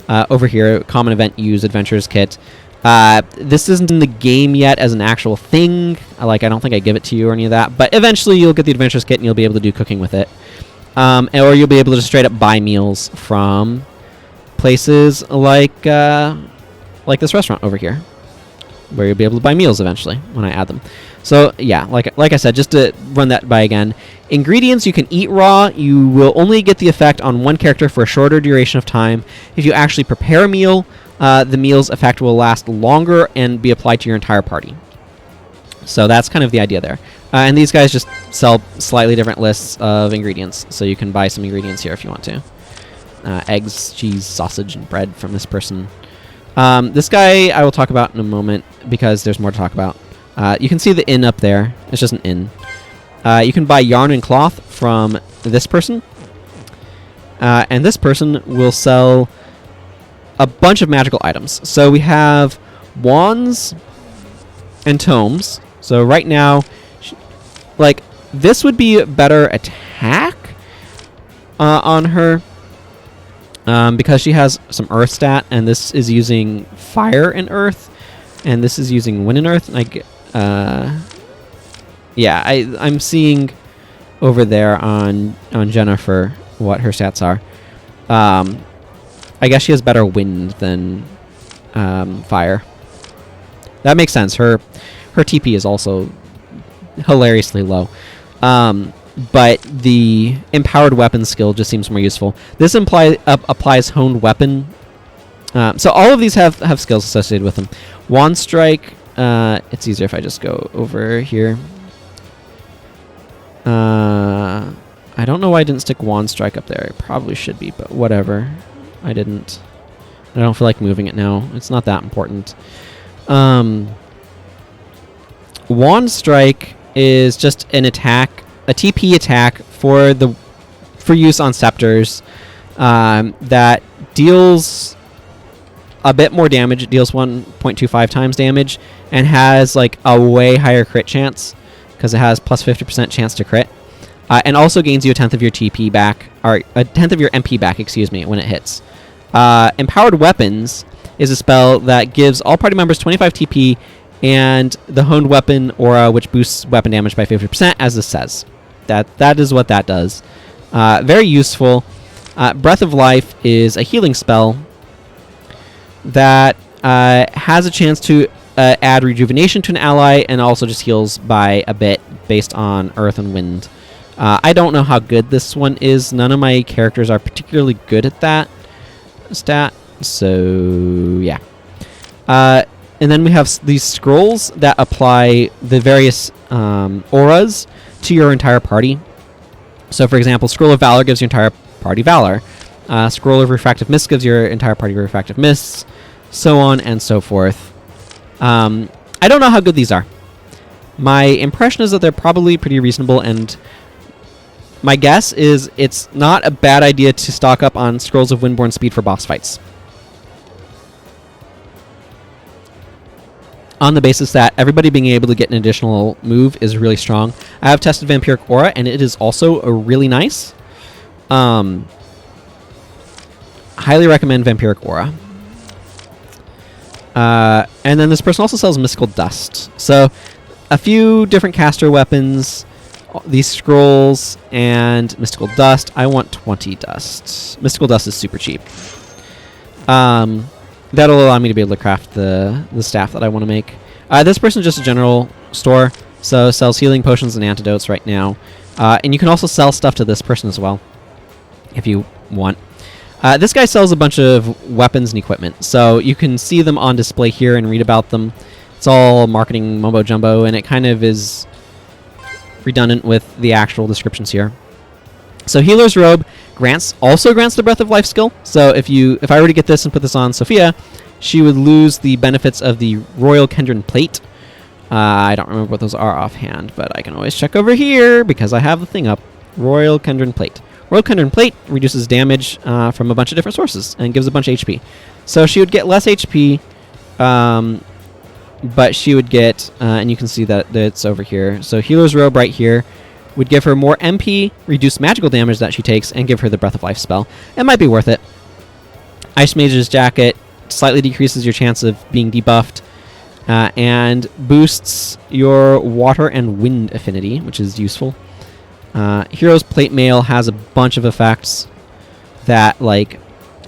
Over here, common event use Adventurer's Kit. This isn't in the game yet as an actual thing. I don't think I give it to you or any of that. But eventually you'll get the Adventurer's Kit and you'll be able to do cooking with it. Or you'll be able to just straight up buy meals from places like this restaurant over here, where you'll be able to buy meals eventually when I add them. So yeah, like I said, just to run that by again, ingredients you can eat raw. You will only get the effect on one character for a shorter duration of time. If you actually prepare a meal, the meal's effect will last longer and be applied to your entire party. So that's kind of the idea there. And these guys just sell slightly different lists of ingredients, so you can buy some ingredients here if you want to. Eggs, cheese, sausage, and bread from this person. This guy I will talk about in a moment because there's more to talk about. You can see the inn up there. It's just an inn. You can buy yarn and cloth from this person. And this person will sell a bunch of magical items. So we have wands and tomes. So right now, this would be better attack on her. Because she has some earth stat, and this is using fire and earth, and this is using wind and earth. Yeah, I'm seeing over there on Jennifer what her stats are. I guess she has better wind than fire. That makes sense. Her TP is also hilariously low. But the empowered weapon skill just seems more useful. This applies honed weapon. So all of these have skills associated with them. Wand strike. It's easier if I just go over here. I don't know why I didn't stick wand strike up there. It probably should be, but whatever. I didn't. I don't feel like moving it now. It's not that important. Wand strike is just an attack. A TP attack for use on scepters that deals a bit more damage. It deals 1.25 times damage and has a way higher crit chance because it has plus 50% chance to crit, and also gains you a 10th of your TP back, or a 10th of your MP back, excuse me, when it hits. Empowered Weapons is a spell that gives all party members 25 TP and the honed weapon aura, which boosts weapon damage by 50%, as this says. That is what that does. Very useful. Breath of Life is a healing spell that has a chance to add rejuvenation to an ally and also just heals by a bit based on earth and wind. I don't know how good this one is. None of my characters are particularly good at that stat. So, yeah. And then we have these scrolls that apply the various auras to your entire party. So, for example, Scroll of Valor gives your entire party Valor. Scroll of Refractive Mist gives your entire party Refractive Mists, so on and so forth. I don't know how good these are. My impression is that they're probably pretty reasonable, and my guess is it's not a bad idea to stock up on Scrolls of Windborne Speed for boss fights, on the basis that everybody being able to get an additional move is really strong. I have tested Vampiric Aura, and it is also a really nice. Highly recommend Vampiric Aura. And then this person also sells Mystical Dust. So a few different caster weapons, these scrolls, and Mystical Dust. I want 20 dust. Mystical Dust is super cheap. That'll allow me to be able to craft the staff that I want to make. This person is just a general store, so sells healing potions and antidotes right now. And you can also sell stuff to this person as well, if you want. This guy sells a bunch of weapons and equipment, so you can see them on display here and read about them. It's all marketing mumbo-jumbo, and it kind of is redundant with the actual descriptions here. So Healer's Robe also grants the Breath of Life skill. So if I were to get this and put this on Sophia, she would lose the benefits of the Royal Kendron Plate. I don't remember what those are offhand, but I can always check over here because I have the thing up. Royal Kendron Plate. Royal Kendron Plate reduces damage from a bunch of different sources and gives a bunch of HP. So she would get less HP, but she would get, and you can see that it's over here. So Healer's Robe right here would give her more MP, reduce magical damage that she takes, and give her the Breath of Life spell. It might be worth it. Ice Mage's Jacket slightly decreases your chance of being debuffed, and boosts your water and wind affinity, which is useful. Hero's Plate Mail has a bunch of effects that,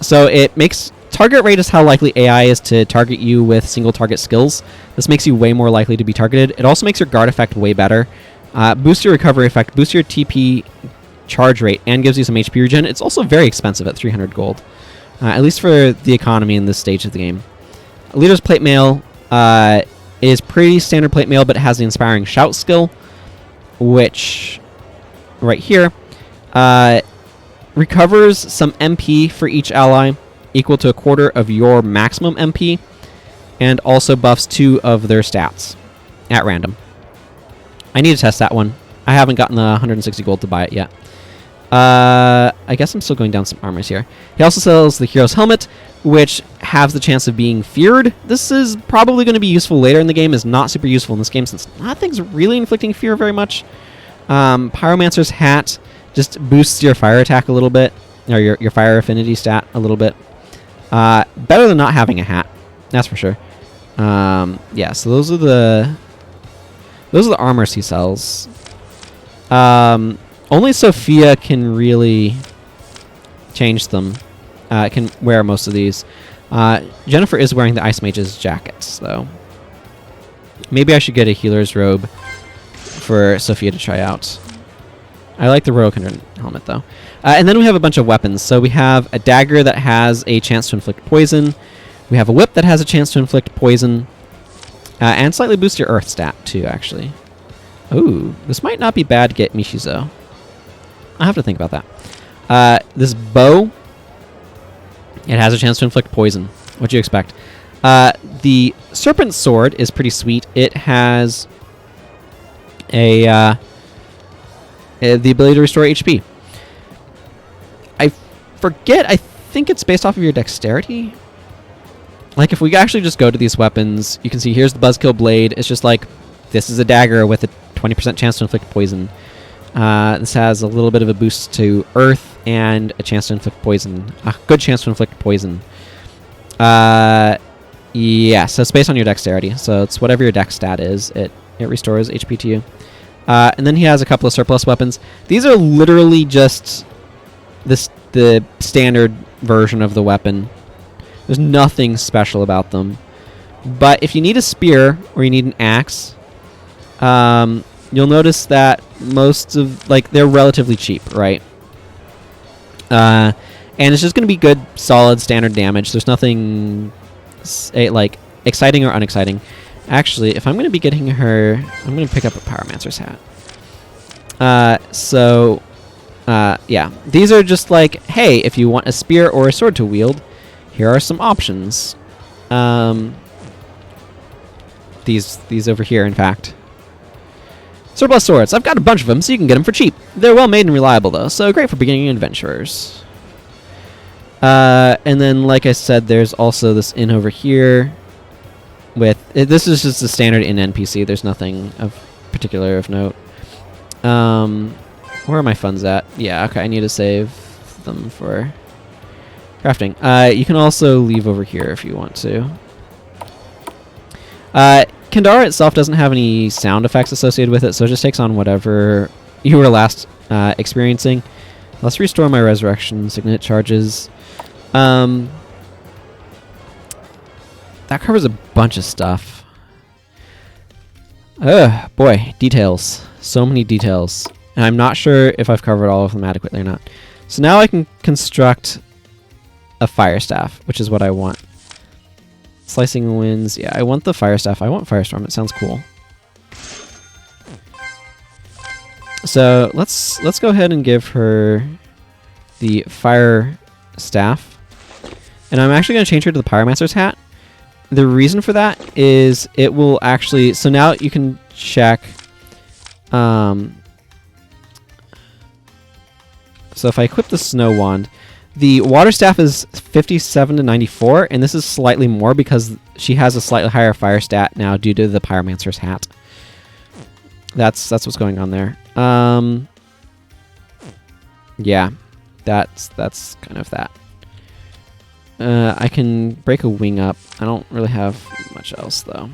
so it makes target rate is how likely AI is to target you with single target skills. This makes you way more likely to be targeted. It also makes your guard effect way better. Boosts your recovery effect, boosts your TP charge rate, and gives you some HP regen. It's also very expensive at 300 gold, at least for the economy in this stage of the game. Leader's Plate Mail is pretty standard Plate Mail, but it has the Inspiring Shout skill, which right here recovers some MP for each ally, equal to a quarter of your maximum MP, and also buffs 2 of their stats at random. I need to test that one. I haven't gotten the 160 gold to buy it yet. I guess I'm still going down some armors here. He also sells the Hero's Helmet, which has the chance of being feared. This is probably going to be useful later in the game. Is not super useful in this game since nothing's really inflicting fear very much. Pyromancer's Hat just boosts your fire attack a little bit, or your fire affinity stat a little bit. Better than not having a hat, that's for sure. Yeah, so those are the armors he sells. Only Sophia can really change them. Can wear most of these. Jennifer is wearing the Ice Mage's jackets, though. Maybe I should get a Healer's Robe for Sophia to try out. I like the Royal Kendron helmet, though. And then we have a bunch of weapons. So we have a dagger that has a chance to inflict poison. We have a whip that has a chance to inflict poison. And slightly boost your earth stat, too, actually. Ooh, this might not be bad to get Mishizo. I'll have to think about that. This bow, it has a chance to inflict poison. What do you expect? The Serpent Sword is pretty sweet. It has the ability to restore HP. I forget. I think it's based off of your dexterity. Like, if we actually just go to these weapons, you can see here's the Buzzkill Blade. It's just like, this is a dagger with a 20% chance to inflict poison. This has a little bit of a boost to Earth and a chance to inflict poison. A good chance to inflict poison. Yeah, so it's based on your dexterity. So it's whatever your dex stat is. It restores HP to you. And then he has a couple of surplus weapons. These are literally just the standard version of the weapon. There's nothing special about them. But if you need a spear or you need an axe, you'll notice that most of, they're relatively cheap, right? And it's just going to be good, solid, standard damage. There's nothing, exciting or unexciting. Actually, if I'm going to be getting her, I'm going to pick up a Pyromancer's Hat. Yeah, these are just like, hey, if you want a spear or a sword to wield, here are some options. These over here, in fact. Surplus swords. I've got a bunch of them, so you can get them for cheap. They're well made and reliable, though, so great for beginning adventurers. And then, like I said, there's also this inn over here. This is just a standard inn NPC. There's nothing of particular of note. Where are my funds at? Yeah, okay, I need to save them for crafting. You can also leave over here if you want to. Kandara itself doesn't have any sound effects associated with it, so it just takes on whatever you were last experiencing. Let's restore my resurrection signet charges. That covers a bunch of stuff. Ugh, boy, details. So many details. And I'm not sure if I've covered all of them adequately or not. So now I can construct a fire staff, which is what I want. Slicing winds. Yeah, I want the fire staff. I want firestorm. It sounds cool. So let's go ahead and give her the fire staff. And I'm actually going to change her to the pyromancer's hat. The reason for that is it will actually... So now you can check... So if I equip the snow wand, the water staff is 57 to 94, and this is slightly more because she has a slightly higher fire stat now due to the pyromancer's hat. That's what's going on there. Yeah, that's kind of that. I can break a wing up. I don't really have much else though.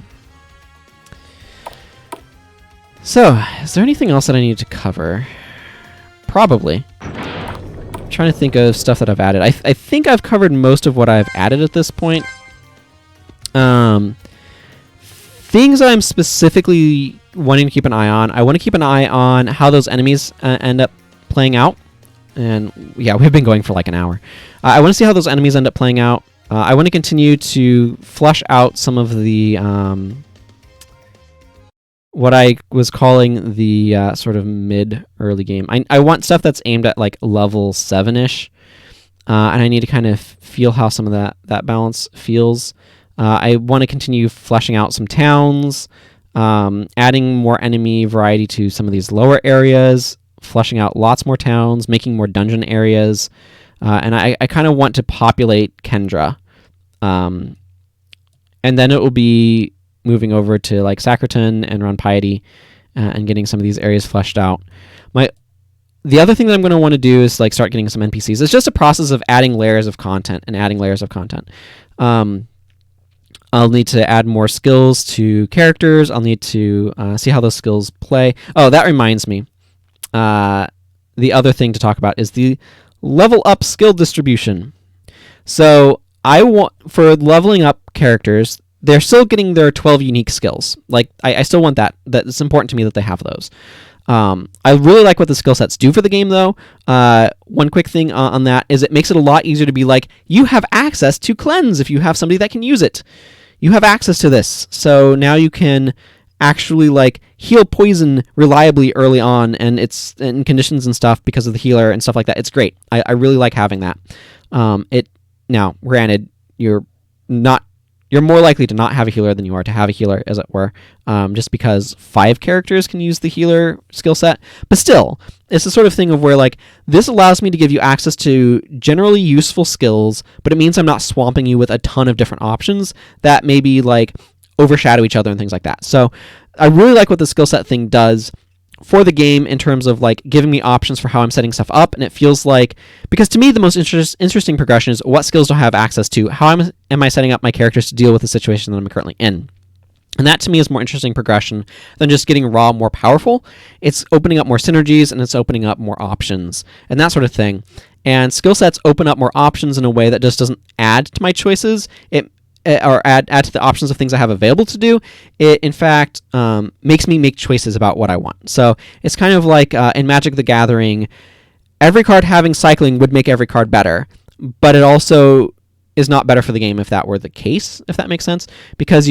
So, is there anything else that I need to cover? Probably. I'm trying to think of stuff that I've added. I think I've covered most of what I've added at this point. Things I'm specifically wanting to keep an eye on. I want to keep an eye on how those enemies end up playing out. And yeah, we've been going for like an hour. I want to see how those enemies end up playing out. I want to continue to flesh out some of the... what I was calling the sort of mid-early game. I want stuff that's aimed at like level 7-ish, and I need to kind of feel how some of that balance feels. I want to continue fleshing out some towns, adding more enemy variety to some of these lower areas, fleshing out lots more towns, making more dungeon areas, and I kind of want to populate Kendra. And then it will be moving over to like Sacriton and Ron Piety and getting some of these areas fleshed out. The other thing that I'm going to want to do is like start getting some NPCs. It's just a process of adding layers of content and adding layers of content. I'll need to add more skills to characters. I'll need to see how those skills play. Oh, that reminds me. The other thing to talk about is the level up skill distribution. So I want, for leveling up characters, they're still getting their 12 unique skills. Like, I still want that. It's important to me that they have those. I really like what the skill sets do for the game, though. One quick thing on that is it makes it a lot easier to be like, you have access to cleanse if you have somebody that can use it. You have access to this. So now you can actually like heal poison reliably early on, and it's in conditions and stuff because of the healer and stuff like that. It's great. I really like having that. Now, granted, you're more likely to not have a healer than you are to have a healer, as it were, just because 5 characters can use the healer skill set. But still, it's the sort of thing of where, like, this allows me to give you access to generally useful skills, but it means I'm not swamping you with a ton of different options that maybe, like, overshadow each other and things like that. So I really like what the skill set thing does for the game in terms of like giving me options for how I'm setting stuff up, and it feels like, because to me the most interesting progression is what skills do I have access to, how am I setting up my characters to deal with the situation that I'm currently in. And that to me is more interesting progression than just getting raw more powerful. It's opening up more synergies, and it's opening up more options and that sort of thing. And skill sets open up more options in a way that just doesn't add to my choices. Or add to the options of things I have available to do. It, in fact, makes me make choices about what I want. So it's kind of like in Magic the Gathering, every card having cycling would make every card better, but it also is not better for the game if that were the case, if that makes sense, because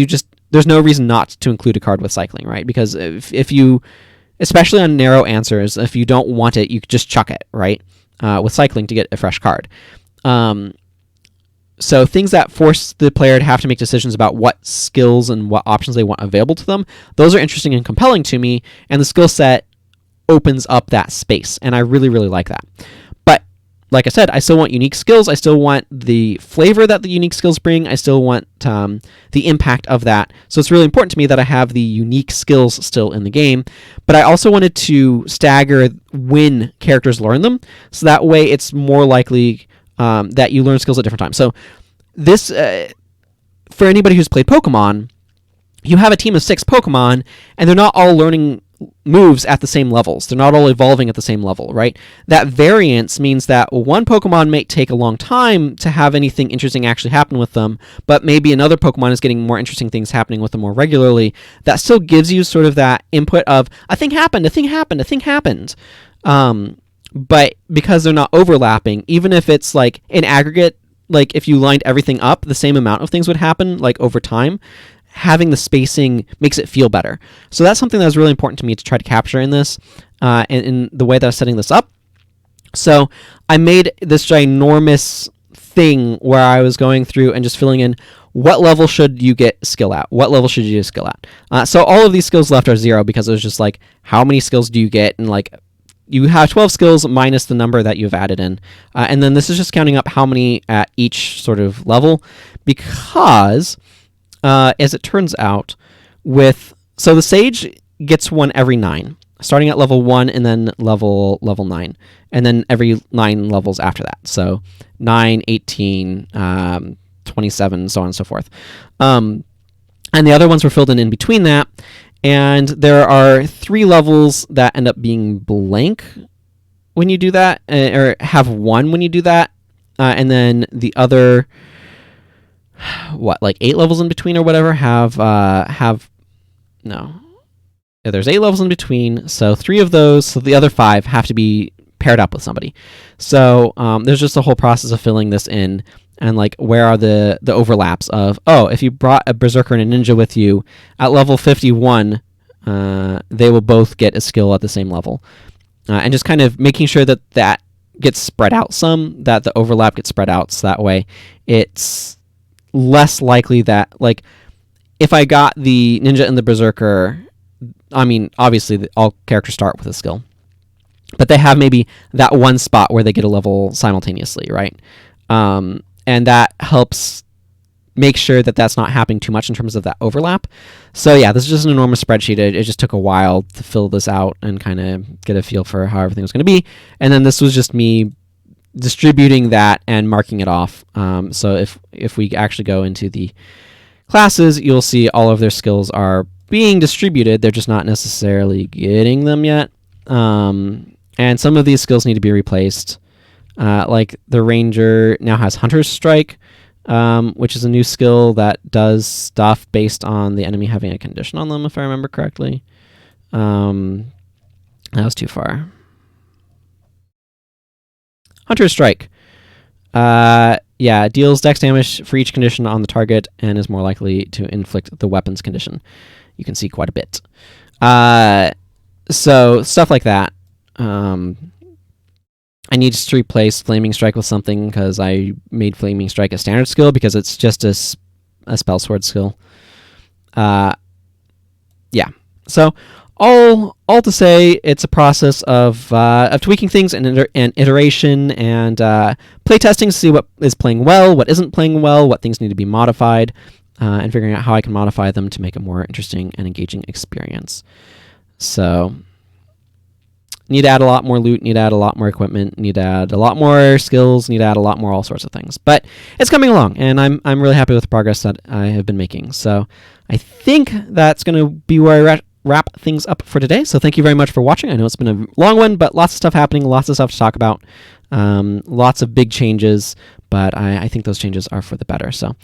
there's no reason not to include a card with cycling, right? Because if especially on narrow answers. If you don't want it, you could just chuck it, right? With cycling to get a fresh card. So things that force the player to have to make decisions about what skills and what options they want available to them, those are interesting and compelling to me, and the skill set opens up that space, and I really, really like that. But like I said, I still want unique skills. I still want the flavor that the unique skills bring. I still want the impact of that. So it's really important to me that I have the unique skills still in the game, but I also wanted to stagger when characters learn them, so that way it's more likely that you learn skills at different times. So this, for anybody who's played Pokemon, you have a team of 6 Pokemon, and they're not all learning moves at the same levels. They're not all evolving at the same level, right? That variance means that one Pokemon may take a long time to have anything interesting actually happen with them, but maybe another Pokemon is getting more interesting things happening with them more regularly. That still gives you sort of that input of, a thing happened, a thing happened, a thing happened. But because they're not overlapping, even if it's like in aggregate, like if you lined everything up, the same amount of things would happen like over time. Having the spacing makes it feel better. So that's something that was really important to me to try to capture in this, and in the way that I was setting this up. So I made this ginormous thing where I was going through and just filling in what level should you get skill at? What level should you get skill at? So all of these skills left are 0 because it was just like, how many skills do you get? And like, you have 12 skills minus the number that you've added in. And then this is just counting up how many at each sort of level, because as it turns out, so the Sage gets one every 9, starting at level 1 and then level 9, and then every 9 levels after that. So 9, 18, 27, so on and so forth. And the other ones were filled in between that. And there are 3 levels that end up being blank when you do that, or have 1 when you do that, and then the other, like 8 levels in between or whatever have no. Yeah, there's 8 levels in between, so 3 of those, so the other 5 have to be paired up with somebody. So there's just a whole process of filling this in. And like, where are the overlaps of, if you brought a Berserker and a Ninja with you at level 51, they will both get a skill at the same level. And just kind of making sure that gets spread out some, that the overlap gets spread out, so that way it's less likely that, like, if I got the Ninja and the Berserker, I mean, obviously all characters start with a skill, but they have maybe that one spot where they get a level simultaneously, right? And that helps make sure that that's not happening too much in terms of that overlap. So yeah, this is just an enormous spreadsheet. It just took a while to fill this out and kind of get a feel for how everything was going to be. And then this was just me distributing that and marking it off. So if we actually go into the classes, you'll see all of their skills are being distributed. They're just not necessarily getting them yet. And some of these skills need to be replaced. Like the Ranger now has Hunter's Strike, which is a new skill that does stuff based on the enemy having a condition on them, if I remember correctly. That was too far. Hunter's Strike. Deals dex damage for each condition on the target and is more likely to inflict the weapon's condition. You can see quite a bit. So stuff like that. I need to replace Flaming Strike with something because I made Flaming Strike a standard skill because it's just a spell sword skill. So all to say, it's a process of tweaking things and iteration and playtesting to see what is playing well, what isn't playing well, what things need to be modified, and figuring out how I can modify them to make a more interesting and engaging experience. So need to add a lot more loot, need to add a lot more equipment, need to add a lot more skills, need to add a lot more all sorts of things. But it's coming along, and I'm really happy with the progress that I have been making. So I think that's going to be where I wrap things up for today. So thank you very much for watching. I know it's been a long one, but lots of stuff happening, lots of stuff to talk about, lots of big changes, but I think those changes are for the better. So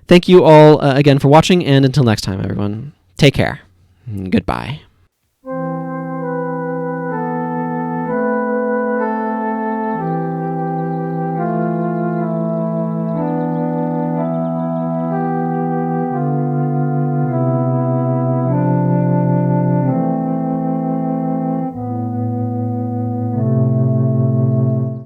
thank you all again for watching, and until next time, everyone, take care. Goodbye.